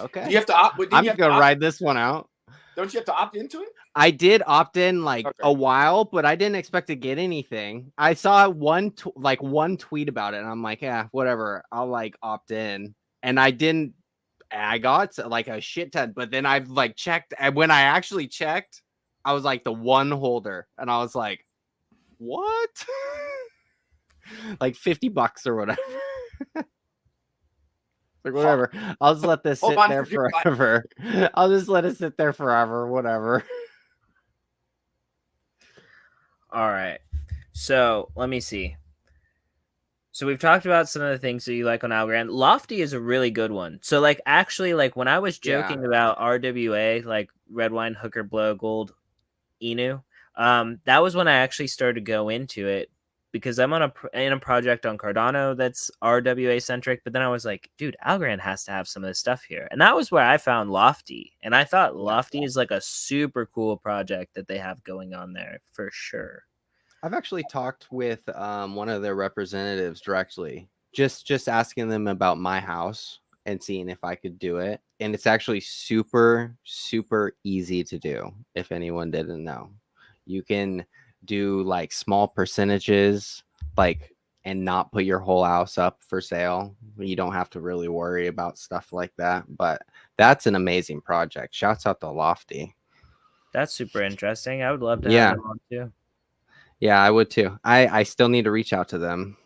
Okay, Do you have to opt? I'm gonna ride this one out. Don't you have to opt into it? I did opt in like a while, but I didn't expect to get anything. I saw one tweet about it, and I'm like, yeah, whatever. I'll like opt in, and I didn't. I got like a shit ton, but then I've like checked, and when I actually checked, I was like the one holder, and I was like, what? Like $50 or whatever. Like whatever. I'll just let this sit there forever. I'll just let it sit there forever. Whatever. All right. So let me see. So we've talked about some of the things that you like on Algorand. Lofty is a really good one. So like actually like when I was joking about RWA, like Red Wine, Hooker, Blow, Gold, Inu, that was when I actually started to go into it, because I'm on in a project on Cardano that's RWA centric. But then I was like, dude, Algorand has to have some of this stuff here. And that was where I found Lofty. And I thought Lofty is like a super cool project that they have going on there for sure. I've actually talked with one of their representatives directly, just asking them about my house and seeing if I could do it. And it's actually super, super easy to do. If anyone didn't know, you can do like small percentages, like, and not put your whole house up for sale. You don't have to really worry about stuff like that. But that's an amazing project. Shouts out to Lofty. That's super interesting. I would love to have them on too. Yeah, I would too. I still need to reach out to them.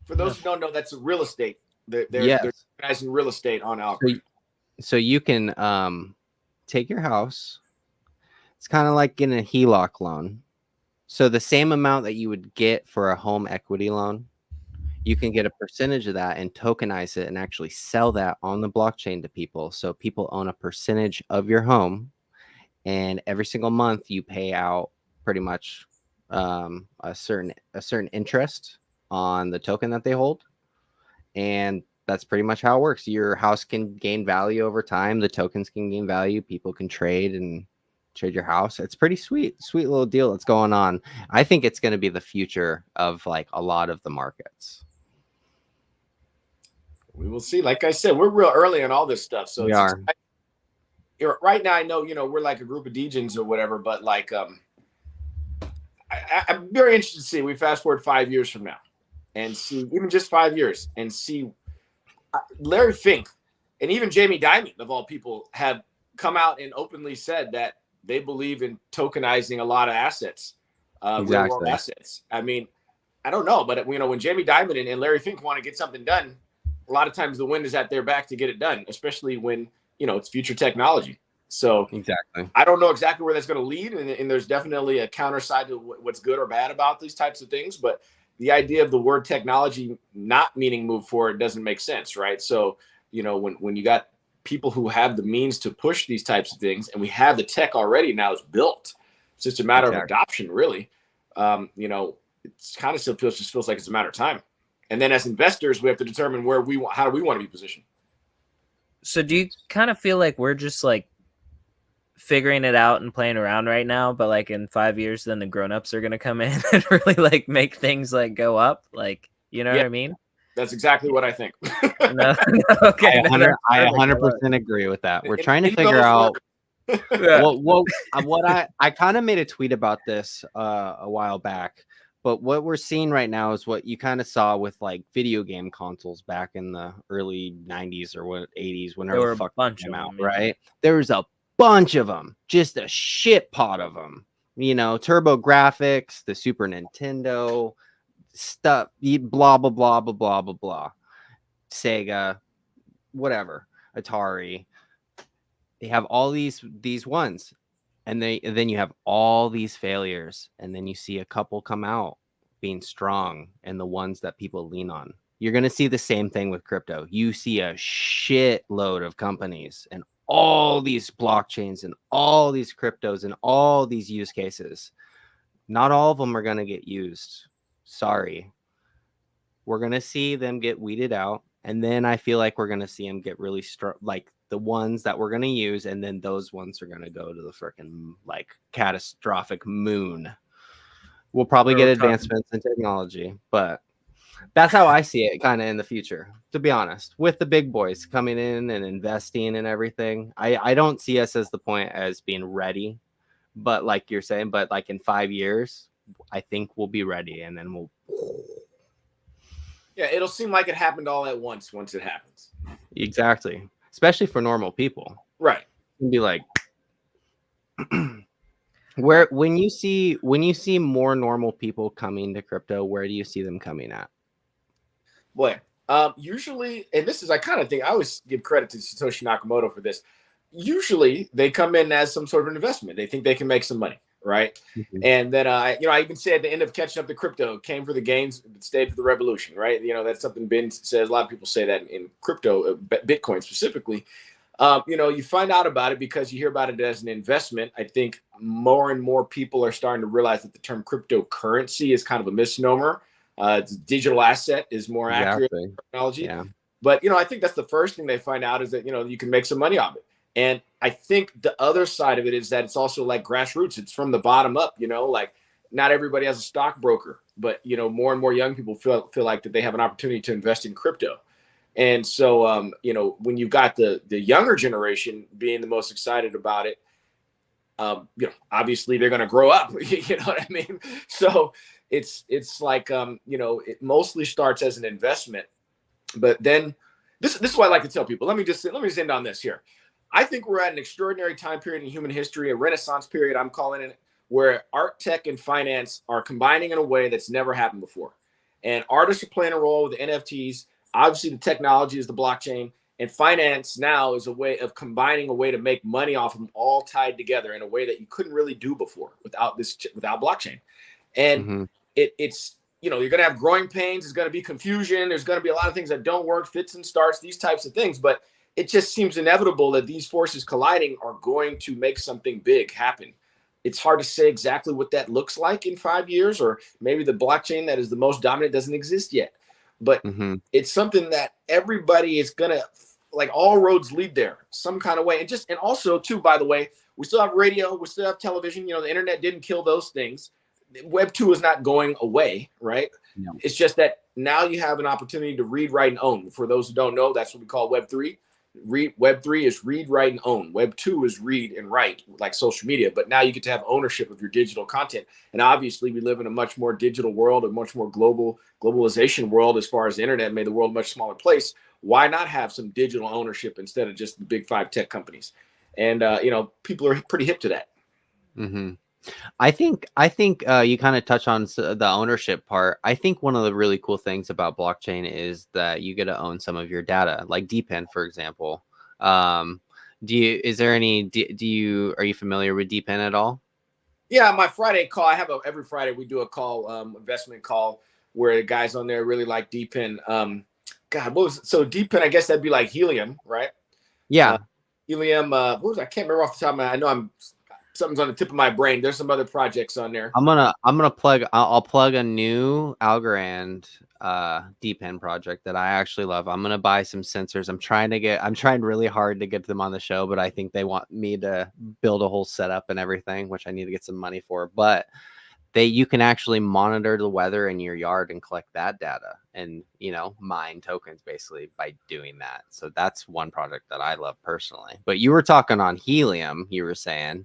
For those who don't know, that's real estate. They're organizing real estate on Algorand. So you can take your house. It's kind of like getting a HELOC loan. So the same amount that you would get for a home equity loan, you can get a percentage of that and tokenize it and actually sell that on the blockchain to people. So people own a percentage of your home, and every single month you pay out pretty much a certain interest on the token that they hold. And that's pretty much how it works. Your house can gain value over time. The tokens can gain value. People can trade your house. It's pretty sweet little deal that's going on. I think it's going to be the future of like a lot of the markets. We will see. Like I said, we're real early on all this stuff. So we are. Right now, I know, we're like a group of degens or whatever, but like, I'm very interested to see. We fast forward 5 years from now and see, even just 5 years, and see Larry Fink and even Jamie Dimon, of all people, have come out and openly said that they believe in tokenizing a lot of assets, real world assets. I mean, I don't know, but when Jamie Dimon and Larry Fink want to get something done, a lot of times the wind is at their back to get it done, especially when, it's future technology. So exactly, I don't know exactly where that's going to lead. And there's definitely a counter side to what's good or bad about these types of things. But the idea of the word technology not meaning move forward doesn't make sense, right? So, when you got people who have the means to push these types of things, and we have the tech already now, it's built. It's just a matter of adoption, really. It's kind of still feels like it's a matter of time. And then as investors, we have to determine how do we want to be positioned. So do you kind of feel like we're just like figuring it out and playing around right now, but like in 5 years, then the grown-ups are going to come in and really like make things like go up? Like, what I mean? That's exactly what I think. Okay. I 100% agree with that. We're trying to figure out what I kind of made a tweet about this a while back, but what we're seeing right now is what you kind of saw with like video game consoles back in the early 90s or 80s, whenever the fuck bunch came of out, them, right? There was a bunch of them, just a shit pot of them. Turbo Graphics, the Super Nintendo stuff, blah blah blah blah blah blah blah, Sega, whatever, Atari. They have all these ones, and then you have all these failures, and then you see a couple come out being strong and the ones that people lean on. You're going to see the same thing with crypto. You see a shitload of companies and all these blockchains and all these cryptos and all these use cases. Not all of them are going to get used. Sorry. We're going to see them get weeded out. And then I feel like we're going to see them get really like the ones that we're going to use, and then those ones are going to go to the freaking like catastrophic moon. We'll probably get advancements in technology, but that's how I see it kind of in the future, to be honest, with the big boys coming in and investing and everything. I don't see us as the point as being ready, but like you're saying, but like in 5 years, I think we'll be ready, and then we'll. Yeah, it'll seem like it happened all at once it happens. Exactly. Especially for normal people. Right. It'll be like where when you see more normal people coming to crypto, where do you see them coming at? Boy, usually, and this is, I kind of think I always give credit to Satoshi Nakamoto for this. Usually they come in as some sort of an investment. They think they can make some money, right? Mm-hmm. And then, I even say at the end of catching up to crypto, came for the gains, but stayed for the revolution, right? That's something Ben says. A lot of people say that in crypto, Bitcoin specifically. You find out about it because you hear about it as an investment. I think more and more people are starting to realize that the term cryptocurrency is kind of a misnomer. It's digital asset is more accurate technology. Yeah. But, I think that's the first thing they find out is that, you can make some money off it. And I think the other side of it is that it's also like grassroots. It's from the bottom up, like not everybody has a stockbroker, but, more and more young people feel like that they have an opportunity to invest in crypto. And so, when you've got the younger generation being the most excited about it, obviously they're going to grow up, you know what I mean? So it's like, it mostly starts as an investment, but then this is what I like to tell people. Let me just end on this here. I think we're at an extraordinary time period in human history, a renaissance period, I'm calling it, where art, tech, and finance are combining in a way that's never happened before. And artists are playing a role with the NFTs. Obviously, the technology is the blockchain, and finance now is a way of combining a way to make money off of them all tied together in a way that you couldn't really do before without blockchain. And it's you're going to have growing pains. There's going to be confusion. There's going to be a lot of things that don't work, fits and starts, these types of things. But it just seems inevitable that these forces colliding are going to make something big happen. It's hard to say exactly what that looks like in 5 years, or maybe the blockchain that is the most dominant doesn't exist yet. But it's something that everybody is going to, like, all roads lead there some kind of way. And also too, by the way, we still have radio, we still have television, the internet didn't kill those things. Web 2 is not going away, right? No. It's just that now you have an opportunity to read, write, and own. For those who don't know, that's what we call Web 3. Web 3 is read, write, and own. Web 2 is read and write, like social media. But now you get to have ownership of your digital content. And obviously, we live in a much more digital world, a much more globalization world as far as the internet made the world a much smaller place. Why not have some digital ownership instead of just the big 5 tech companies? And people are pretty hip to that. I think you kind of touch on the ownership part. I think one of the really cool things about blockchain is that you get to own some of your data, like DPIN, for example. Are you familiar with DPIN at all? Yeah, my Friday call, every Friday we do a call, investment call, where the guys on there really like DPIN. So DPIN, I guess that'd be like helium, right? Yeah. Helium, I can't remember off the top of my head. I know something's on the tip of my brain. There's some other projects on there. I'll plug a new Algorand DPIN project that I actually love. I'm gonna buy some sensors. I'm trying really hard to get them on the show, but I think they want me to build a whole setup and everything, which I need to get some money for. But you can actually monitor the weather in your yard and collect that data and mine tokens basically by doing that. So that's one project that I love personally. But you were talking on helium, you were saying.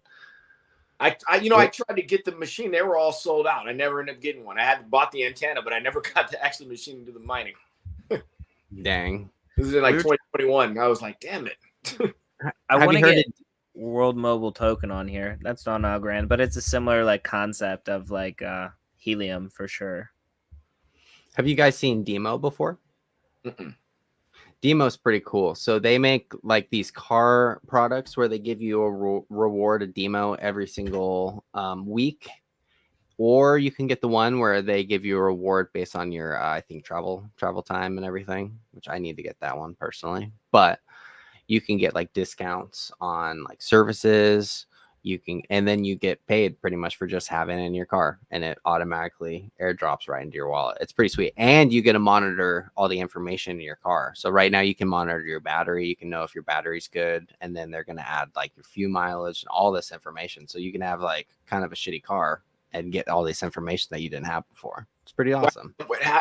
I tried to get the machine. They were all sold out. I never ended up getting one. I had bought the antenna, but I never got the actual machine to do the mining. Dang. This is in 2021. I was like, damn it. I want to get World Mobile Token on here. That's not Algorand, but it's a similar concept of helium for sure. Have you guys seen Demo before? Mm-mm. Demo's pretty cool. So they make these car products where they give you a reward, a demo every single week, or you can get the one where they give you a reward based on your I think travel time and everything, which I need to get that one personally. But you can get discounts on services. you can, and then you get paid pretty much for just having it in your car, and it automatically airdrops right into your wallet. It's pretty sweet. And you get to monitor all the information in your car. So right now you can monitor your battery. You can know if your battery's good, and then they're going to add like your fuel mileage and all this information. So you can have like kind of a shitty car and get all this information that you didn't have before. It's pretty awesome.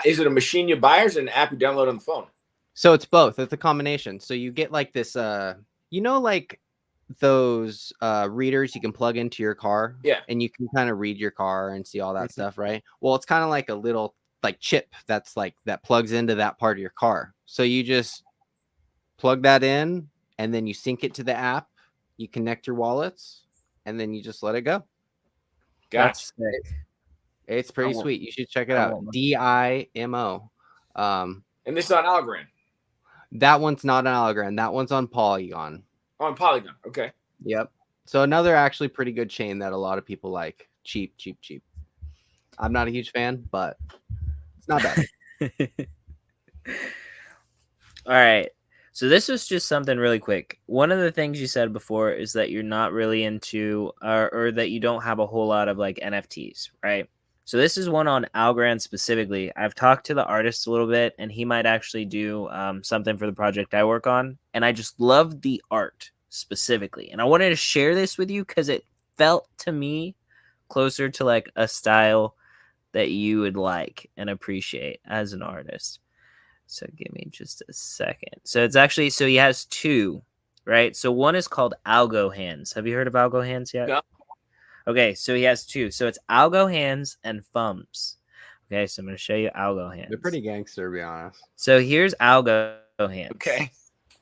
Is it a machine you buy or is it an app you download on the phone? So it's both. It's a combination. So you get like this, like those readers you can plug into your car. Yeah. And you can kind of read your car and see all that stuff, right? Well, it's kind of like a little like chip that's like that plugs into that part of your car. So you just plug that in and then you sync it to the app. You connect your wallets and then you just let it go. Gotcha. It's pretty sweet. You should check it out. DIMO. And this is on Algorand. That one's not on Algorand. That one's on Polygon. On Polygon. Okay. Yep. So another actually pretty good chain that a lot of people like. Cheap. I'm not a huge fan, but it's not bad. All right. So this was just something really quick. One of the things you said before is that you're not really into or that you don't have a whole lot of like NFTs, right? So this is one on Algorand specifically. I've talked to the artist a little bit, and he might actually do something for the project I work on. And I just love the art specifically. And I wanted to share this with you because it felt to me closer to like a style that you would like and appreciate as an artist. So give me just a second. So it's actually, so he has two, right? So one is called Algo Hands. Have you heard of Algo Hands yet? No. Okay, so he has two. So it's Algo Hands and Thumbs. Okay, so I'm going to show you Algo Hands. They're pretty gangster, to be honest. So here's Algo Hands. Okay.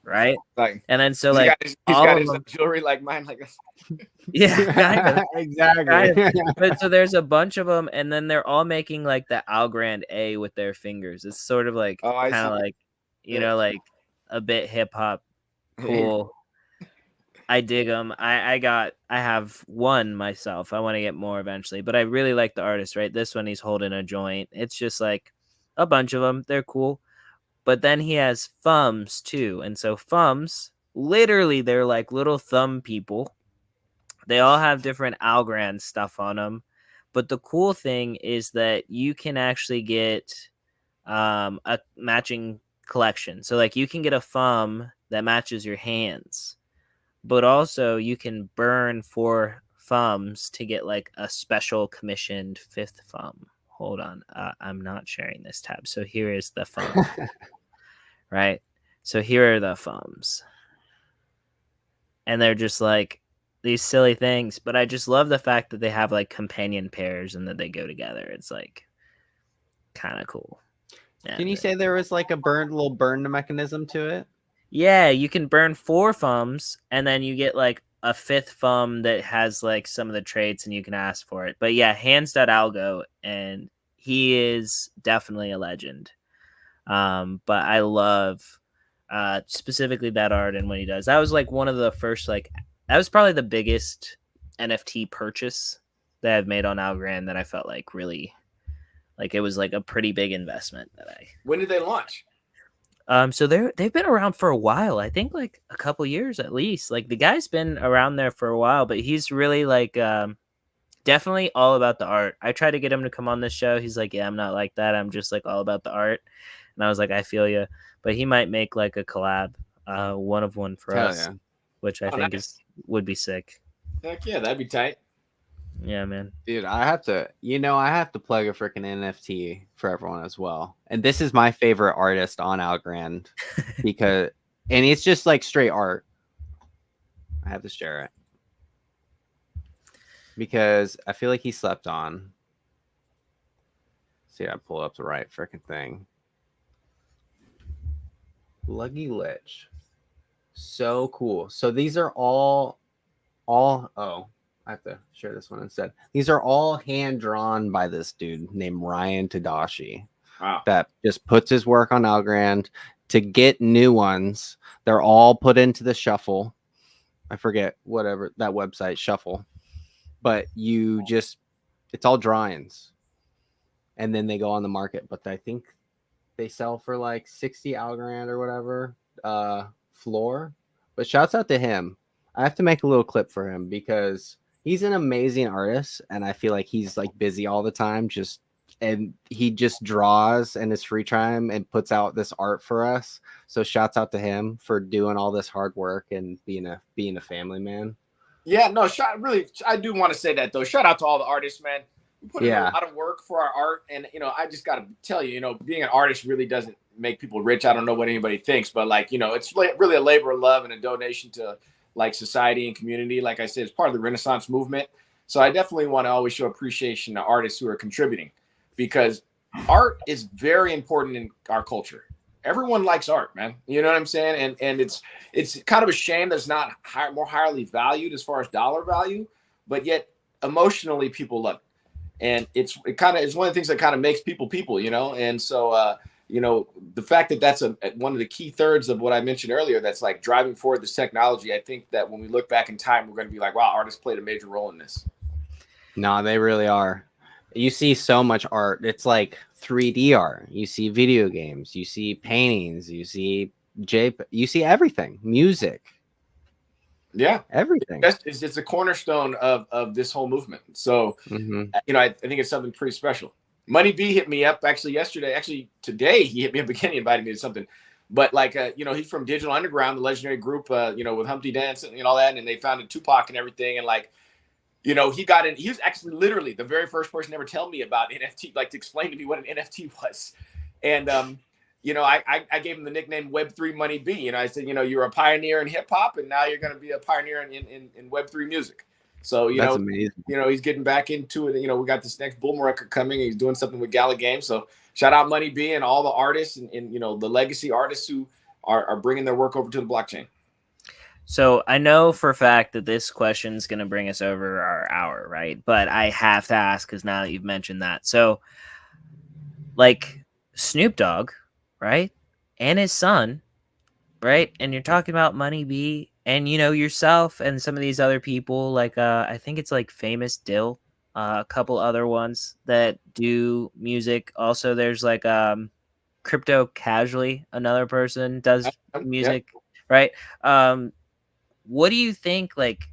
Right? Like, and then so he's like he's all got of his them, jewelry like mine, like this. yeah, kind of. Exactly. Kind of. But so there's a bunch of them, and then they're all making like the Algorand A with their fingers. It's sort of like I kind of see. like, you know, like a bit hip hop, cool. I dig them. I have one myself. I want to get more eventually, but I really like the artist, right? This one, he's holding a joint. It's just like a bunch of them. They're cool. But then he has thumbs too. And so thumbs, literally, they're like little thumb people. They all have different Algorand stuff on them. But the cool thing is that you can actually get a matching collection. So like you can get a thumb that matches your hands. But also you can burn 4 thumbs to get like a special commissioned 5th thumb. Hold on. I'm not sharing this tab. So here is the thumb. Right? So here are the thumbs. And they're just like these silly things. But I just love the fact that they have like companion pairs and that they go together. It's like kind of cool. Can you say there was like a little burn mechanism to it? Yeah, you can burn 4 thumbs, and then you get like a 5th thumb that has like some of the traits, and you can ask for it. But yeah, hands.algo, and he is definitely a legend. But I love specifically that art and what he does. That was like one of the first, like, that was probably the biggest NFT purchase that I've made on Algorand that I felt like really, like it was like a pretty big investment that I. When did they launch? So they've been around for a while. I think like a couple years at least. Like the guy's been around there for a while, but he's really like definitely all about the art. I tried to get him to come on this show. He's like, yeah, I'm not like that. I'm just like all about the art. And I was like, I feel you. But he might make like a collab, one for us, which I think would be sick. Heck yeah, that'd be tight. Yeah, man. Dude, I have to plug a freaking NFT for everyone as well. And this is my favorite artist on Algorand and it's just like straight art. I have to share it because I feel like he slept on. See, I pull up the right freaking thing. Luggy Lich. So cool. So these are all I have to share this one instead. These are all hand drawn by this dude named Ryan Tadashi. Wow. That just puts his work on Algorand to get new ones. They're all put into the Shuffle. I forget whatever that website Shuffle, but it's all drawings, and then they go on the market. But I think they sell for like 60 Algorand or whatever floor. But shouts out to him. I have to make a little clip for him because He's an amazing artist, and I feel like he's like busy all the time, and he just draws in his free time and puts out this art for us. So shouts out to him for doing all this hard work and being a family man. Yeah, no, really, I do want to say that though. Shout out to all the artists, man. We put in a lot of work for our art, and I just got to tell you, being an artist really doesn't make people rich. I don't know what anybody thinks, but like, it's really a labor of love and a donation to like society and community. Like I said, it's part of the Renaissance movement. So I definitely want to always show appreciation to artists who are contributing, because art is very important in our culture. Everyone likes art, man. You know what I'm saying? And it's kind of a shame that's not more highly valued as far as dollar value, but yet emotionally people love it. And it's one of the things that kind of makes people, and so the fact that that's one of the key thirds of what I mentioned earlier, that's like driving forward this technology. I think that when we look back in time, we're going to be like, wow, artists played a major role in this. No, they really are. You see so much art. It's like 3D art. You see video games. You see paintings. You see you see everything. Music. Yeah, everything. It's a cornerstone of this whole movement. So, I think it's something pretty special. Money B hit me up today he hit me up again. He invited me to something, but like, he's from Digital Underground, the legendary group, with Humpty Dance and all that, and they founded Tupac and everything, and like, he was actually literally the very first person to ever tell me about NFT, like to explain to me what an NFT was. And, I gave him the nickname Web3 Money B. I said, you're a pioneer in hip hop, and now you're going to be a pioneer in Web3 music. So, that's amazing. He's getting back into it. We got this next Bullman record coming. He's doing something with Gala Games. So shout out Money B and all the artists and the legacy artists who are bringing their work over to the blockchain. So I know for a fact that this question is going to bring us over our hour, right? But I have to ask, because now that you've mentioned that. So like Snoop Dogg, right? And his son, right? And you're talking about Money B and, yourself and some of these other people, like, I think it's like Famous Dill, a couple other ones that do music. Also, there's like, Crypto Casually, another person does music, right? What do you think, like,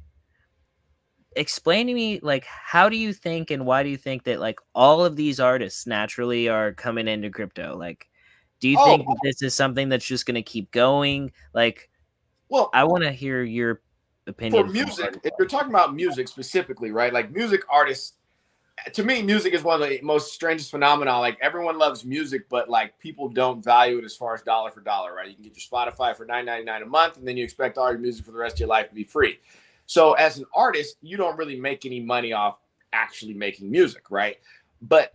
explain to me, like, how do you think and why do you think that, like, all of these artists naturally are coming into crypto? Like, do you think that this is something that's just going to keep going? Like, well, I want to hear your opinion. For music, if you're talking about music specifically, right? Like, music artists, to me, music is one of the most strangest phenomena. Like, everyone loves music, but like, people don't value it as far as dollar for dollar, right? You can get your Spotify for $9.99 a month, and then you expect all your music for the rest of your life to be free. So as an artist, you don't really make any money off actually making music, right? But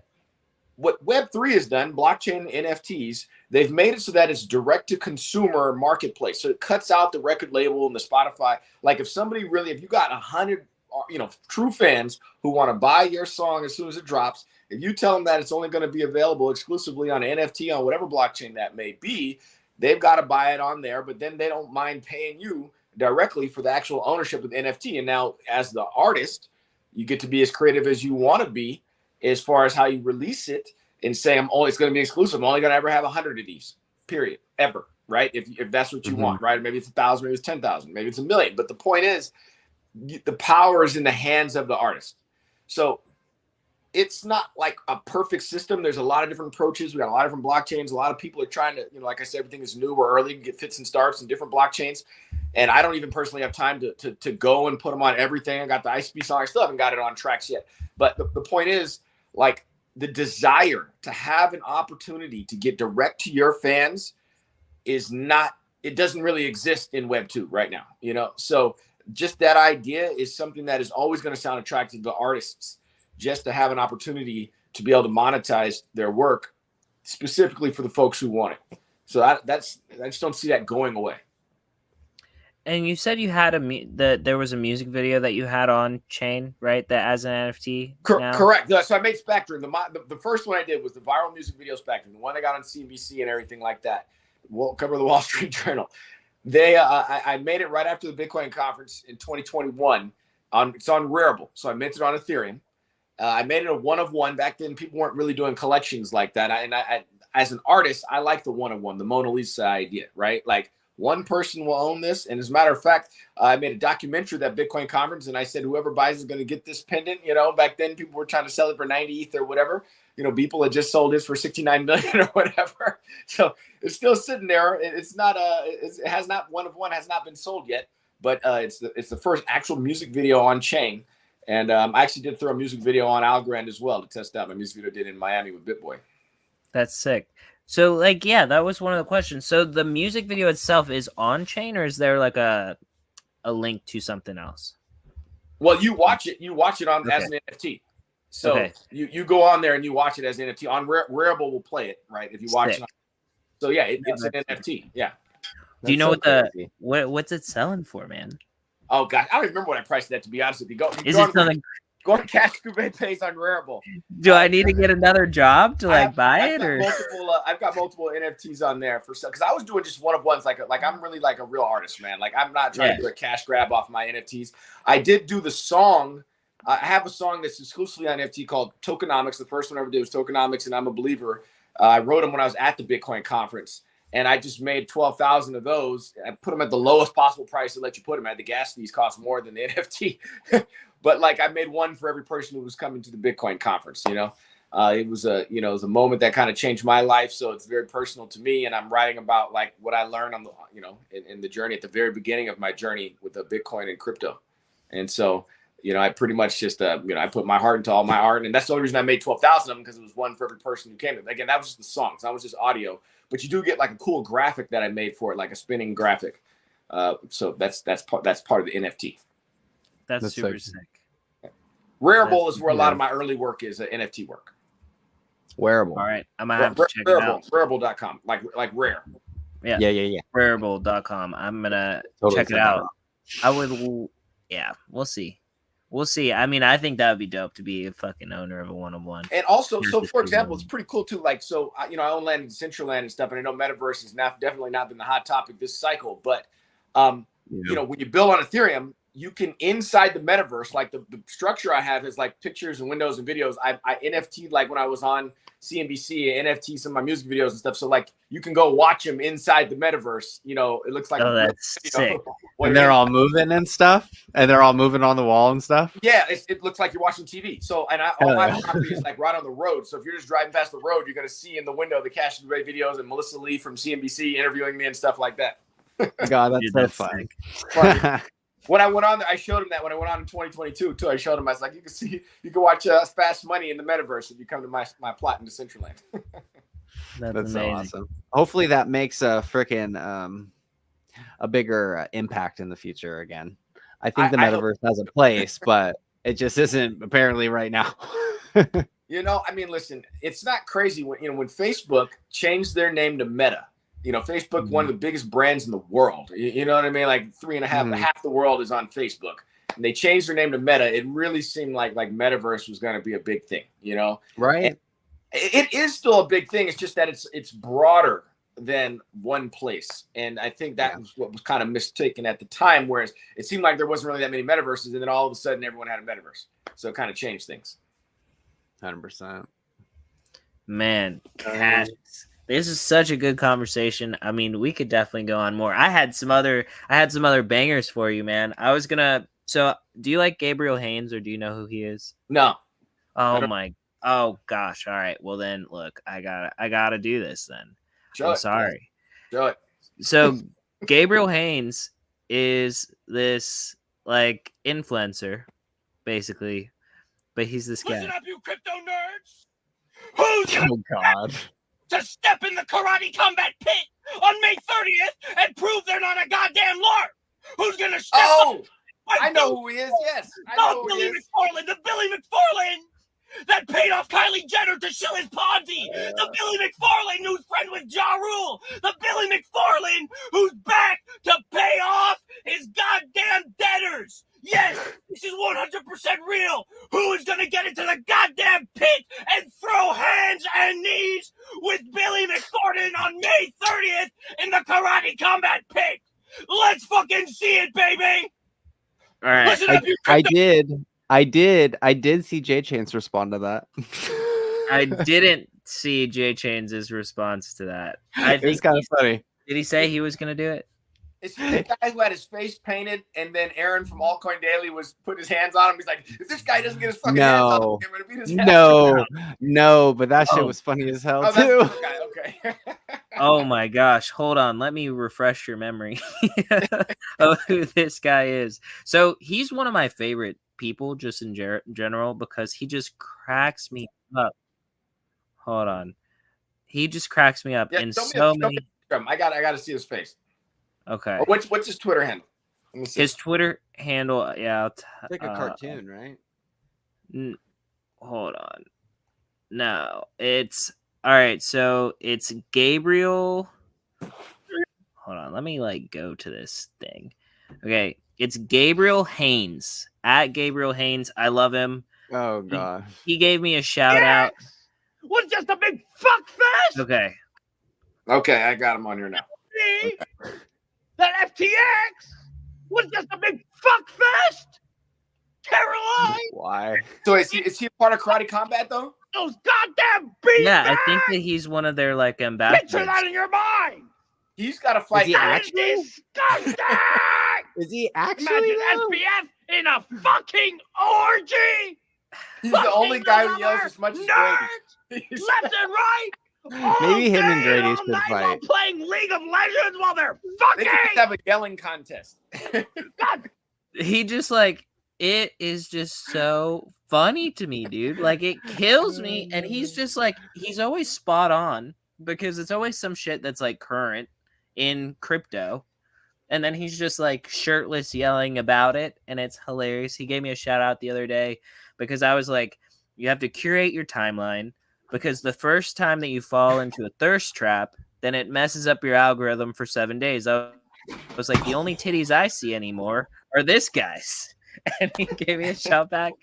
what Web3 has done, blockchain NFTs, they've made it so that it's direct to consumer marketplace. So it cuts out the record label and the Spotify. Like, if you got 100, true fans who want to buy your song as soon as it drops, if you tell them that it's only going to be available exclusively on NFT on whatever blockchain that may be, they've got to buy it on there, but then they don't mind paying you directly for the actual ownership of the NFT. And now, as the artist, you get to be as creative as you want to be as far as how you release it, and say, it's going to be exclusive. I'm only going to ever have 100 of these, period, ever, right? If that's what you want, right? Maybe it's 1,000, maybe it's 10,000, maybe it's 1 million. But the point is, the power is in the hands of the artist. So it's not like a perfect system. There's a lot of different approaches. We got a lot of different blockchains. A lot of people are trying to, like I said, everything is new or early, get fits and starts in different blockchains. And I don't even personally have time to go and put them on everything. I got the ICP song. I still haven't got it on tracks yet. But the point is, like, the desire to have an opportunity to get direct to your fans it doesn't really exist in Web 2 right now, So just that idea is something that is always going to sound attractive to artists, just to have an opportunity to be able to monetize their work specifically for the folks who want it. So I just don't see that going away. And you said you had there was a music video that you had on chain, right? That as an NFT. Correct. So I made Spectrum. The first one I did was the viral music video Spectrum, the one I got on CNBC and everything like that. We'll cover the Wall Street Journal. I made it right after the Bitcoin conference in 2021. It's on Rarible, so I minted on Ethereum. I made it a 1-of-1. Back then, people weren't really doing collections like that. I as an artist, I like the 1-of-1, the Mona Lisa idea, right? Like, One person will own this. And as a matter of fact, I made a documentary of that Bitcoin conference, and I said whoever buys is going to get this pendant. You know, back then people were trying to sell it for 90 ETH or whatever. You know, people had just sold this for 69 million or whatever. So it's still sitting there. It's not it has not has not been sold yet, but it's the first actual music video on chain. And I actually did throw a music video on Algorand as well to test out my music video I did in Miami with BitBoy. That's sick. So, like, yeah, that was one of the questions. So the music video itself is on chain, or is there like a link to something else? Well, you watch it on as an NFT. So you go on there and you watch it as an NFT. On Rarible will play it, right? If you watch it. So yeah, it's an NFT. Yeah. Do you know what's it selling for, man? Oh god, I don't even remember what I priced that, to be honest with you. Go on Cash Cube pays on Rarible. Do I need to get another job to buy it, or I've got multiple NFTs on there for because I was doing just one of ones like I'm really like a real artist, man. Like I'm not trying to do a cash grab off my NFTs. I did do the song. I have a song that's exclusively on NFT called Tokenomics. The first one I ever did was Tokenomics, and I'm a believer. I wrote them when I was at the Bitcoin conference, and I just made 12,000 of those. I put them at the lowest possible price to let you put them at. The gas fees cost more than the NFT. But like I made one for every person who was coming to the Bitcoin conference, you know. It was a moment that kind of changed my life. So it's very personal to me. And I'm writing about like what I learned on the, in the journey at the very beginning of my journey with the Bitcoin and crypto. And so, I pretty much just, I put my heart into all my art. And that's the only reason I made 12,000 of them, because it was one for every person who came. Again, that was just the songs. That was just audio. But you do get like a cool graphic that I made for it, like a spinning graphic. So that's part of the NFT. That's super sick. Rarible is where a lot of my early work is, NFT work. Wearable. All right. I'm going to have to check it out. Rarible.com, like rare. Yeah. Rarible.com. I'm going to check it out. We'll see. We'll see. I mean, I think that would be dope to be a fucking owner of a one-of-one. And also, so for example, it's pretty cool too. Like, so, I own land in Decentraland and stuff, and I know Metaverse has definitely not been the hot topic this cycle, but, when you build on Ethereum, you can inside the metaverse, like the structure I have is like pictures and windows and videos. I NFT'd like when I was on CNBC, NFT some of my music videos and stuff. So like you can go watch them inside the metaverse. It looks like that's sick. And they're all moving and stuff, and they're all moving on the wall and stuff. Yeah, it looks like you're watching TV. So all my property is like right on the road. So if you're just driving past the road, you're gonna see in the window the Cash and Ray videos and Melissa Lee from CNBC interviewing me and stuff like that. God, that's so fun. When I went on there, I showed him that when I went on in 2022 too. I showed him, I was like, you can watch Fast Money in the metaverse if you come to my plot in Decentraland. That's so awesome. Hopefully that makes a freaking a bigger impact in the future again. I think the metaverse has a place, but it just isn't apparently right now. I mean, listen, it's not crazy when Facebook changed their name to Meta. Facebook, one of the biggest brands in the world. You know what I mean? Like half the world is on Facebook. And they changed their name to Meta. It really seemed like Metaverse was going to be a big thing, Right. And it is still a big thing. It's just that it's broader than one place. And I think that was what was kind of mistaken at the time, whereas it seemed like there wasn't really that many metaverses. And then all of a sudden everyone had a metaverse. So it kind of changed things. 100%. Man, Cash. This is such a good conversation. I mean, we could definitely go on more. I had some other bangers for you, man. So do you like Gabriel Haynes, or do you know who he is? No. Oh gosh. All right. Well then, look, I gotta do this then. I'm sorry. Show it. So Gabriel Haynes is this like influencer, basically, but he's this guy. Listen up, you crypto nerds. Who's God. To step in the karate combat pit on May 30th and prove they're not a goddamn LARP? Who's gonna step up? I know who he is, yes. The Billy McFarlane that paid off Kylie Jenner to shill his Ponzi. The Billy McFarlane who's friend with Ja Rule. The Billy McFarlane who's back to pay off his goddamn debtors. Yes, this is 100% real. Who is going to get into the goddamn pit and throw hands and knees with Billy McFarlane on May 30th in the karate combat pit? Let's fucking see it, baby. All right. Listen up, I did see J Chains respond to that. I didn't see J Chains' response to that. It was kind of funny. Did he say he was going to do it? Is he the guy who had his face painted, and then Aaron from Altcoin Daily was putting his hands on him? He's like, if this guy doesn't get his fucking hands on him, I'm gonna beat his ass. No, but that shit was funny as hell too. That's the guy. Okay. Oh my gosh, hold on. Let me refresh your memory of who this guy is. So he's one of my favorite people just in general because he just cracks me up. Hold on. He just cracks me up in so many. I gotta see his face. Okay. What's his Twitter handle? Let me see. His Twitter handle, yeah. It's like a cartoon, right? Hold on. No, it's all right. So it's Gabriel. Hold on. Let me go to this thing. Okay. It's Gabriel Haynes at Gabriel Haynes. I love him. Oh god. He gave me a shout out. Was just a big fuck fest. Okay. Okay, I got him on here now. See? That FTX was just a big fuck fest. Caroline. Why? So is he part of Karate Combat though? Those goddamn beats. Yeah, I think that he's one of their ambassadors. Picture that in your mind. He's got to fight. That is disgusting. Is he actually? Imagine SPF in a fucking orgy. He's the only guy who yells as much as Brady. Left and right. Maybe him and Grady should while fight. playing League of Legends while they're They fucking. could have a yelling contest. God. He just it is just so funny to me, dude. It kills me. And he's just he's always spot on because it's always some shit that's current in crypto. And then he's just shirtless yelling about it. And it's hilarious. He gave me a shout out the other day because I was like, you have to curate your timeline because the first time that you fall into a thirst trap, then it messes up your algorithm for 7 days. I was like, the only titties I see anymore are this guy's. And he gave me a shout back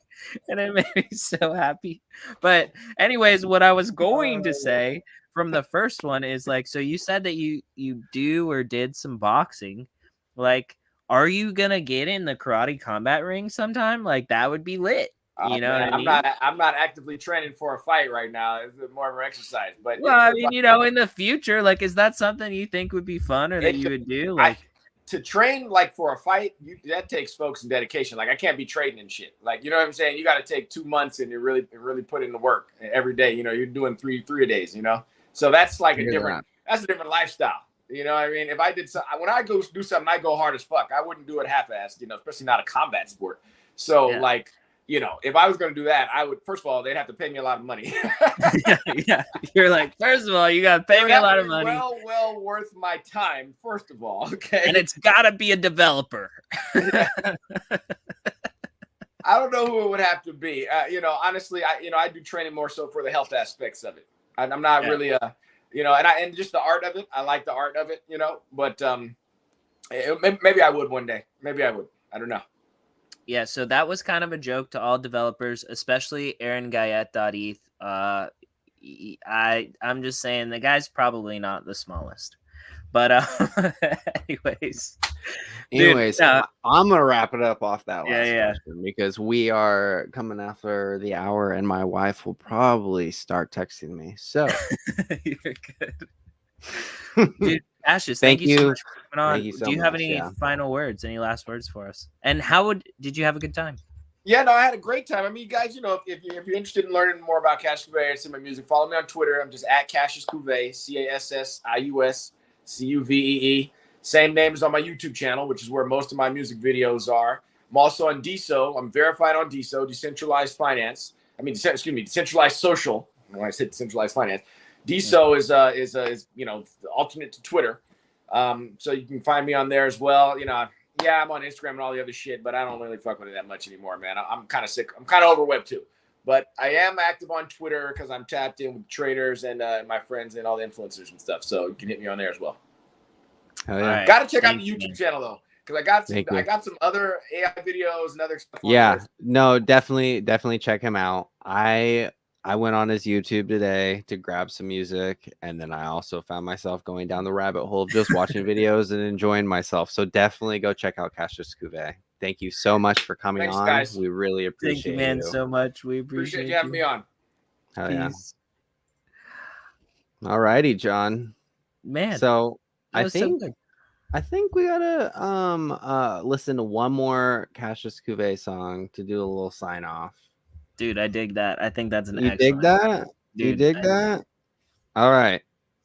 and it made me so happy. But anyways, what I was going to say from the first one is so you said that you do or did some boxing. Are you gonna get in the Karate Combat ring sometime? That would be lit. You know, man, what I mean? I'm not actively training for a fight right now. It's more of an exercise. But well, I mean, in the future, is that something you think would be fun or that you would do? To train for a fight, that takes folks and dedication. I can't be trading and shit. You know what I'm saying? You got to take 2 months and you really put in the work every day. You know, you're doing three a days. You know, so that's a different lifestyle. You know what I mean? If I did when I go do something, I go hard as fuck. I wouldn't do it half-assed. You know, especially not a combat sport. So you know, if I was going to do that, I would, first of all, they'd have to pay me a lot of money. yeah. You're first of all, you got to pay me a lot of money. Well worth my time, first of all. Okay. And it's got to be a developer. I don't know who it would have to be. You know, honestly, I do training more so for the health aspects of it. I'm not really, you know, and just the art of it. I like the art of it, you know, but maybe I would one day. Maybe I would. I don't know. Yeah, so that was kind of a joke to all developers, especially Aaron Guyette.eth. I'm just saying the guy's probably not the smallest. But anyways, I'm gonna wrap it up off that last question because we are coming after the hour, and my wife will probably start texting me. So you're good, dude. Ashes, thank you so much for coming on. Do you have any final words, any last words for us? And did you have a good time? Yeah, no, I had a great time. I mean, you guys, you know, if you're interested in learning more about Cassius Couve and some of my music, follow me on Twitter. I'm just at Cassius Couve, CassiusCouvee. Same name as on my YouTube channel, which is where most of my music videos are. I'm also on DeSo. I'm verified on DeSo, Decentralized Finance. Decentralized Social. When I said decentralized finance, DeSo is you know, the alternate to Twitter. So you can find me on there as well. You know, yeah, I'm on Instagram and all the other shit, but I don't really fuck with it that much anymore, man. I'm kind of sick. I'm kind of over Web 2. But I am active on Twitter because I'm tapped in with traders and my friends and all the influencers and stuff. So you can hit me on there as well. Oh, yeah. Right. Got to check out the YouTube channel though, because I got some other AI videos and other stuff. Yeah, no, definitely check him out. I went on his YouTube today to grab some music, and then I also found myself going down the rabbit hole of just watching videos and enjoying myself. So definitely go check out Cassius Couve. Thank you so much for coming on. Guys. We really appreciate Thank you, man, so much. We appreciate you having me on. Hell yeah. All righty, John. Man. So I think I think we gotta listen to one more Cassius Cuvée song to do a little sign off. Dude, I dig that. I think that's an You excellent. dig that? Dude, you dig that? All right.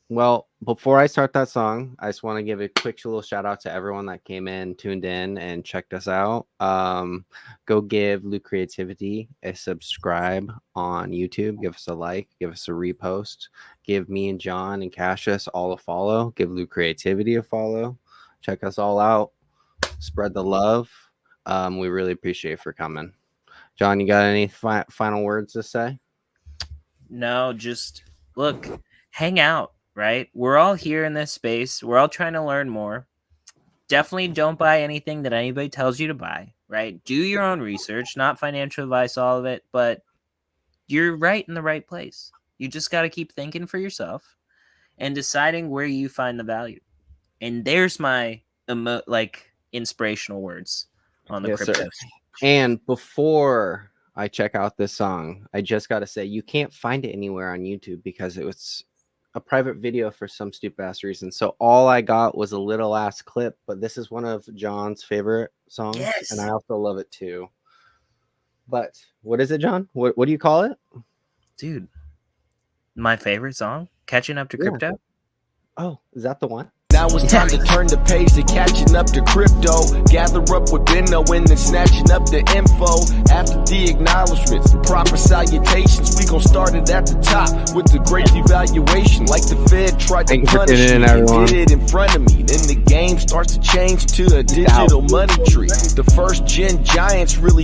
Well, before I start that song, I just want to give a quick little shout out to everyone that came in, tuned in, and checked us out. Go give Luke Creativity a subscribe on YouTube. Give us a like, give us a repost. Give me and John and Cassius all a follow. Give Luke Creativity a follow. Check us all out. Spread the love. We really appreciate it for coming. John, you got any final words to say? No, just look, hang out. Right? We're all here in this space. We're all trying to learn more. Definitely don't buy anything that anybody tells you to buy, right? Do your own research, not financial advice, all of it, but you're right in the right place. You just got to keep thinking for yourself and deciding where you find the value. And there's my inspirational words on the crypto. Sir. And before I check out this song, I just got to say, you can't find it anywhere on YouTube because it was a private video for some stupid ass reason. So all I got was a little ass clip, but this is one of John's favorite songs. Yes. And I also love it too. But what is it, John? What do you call it? Dude, my favorite song, Catching Up to Crypto. Oh, is that the one? Now it's time to turn the page to catching up to crypto. Gather up with Benno and then snatching up the info. After the acknowledgements and proper salutations, we gon' start it at the top with the great evaluation. Like the Fed tried to punish me and did it in front of me. Then the game starts to change to a digital money tree. The first gen giants really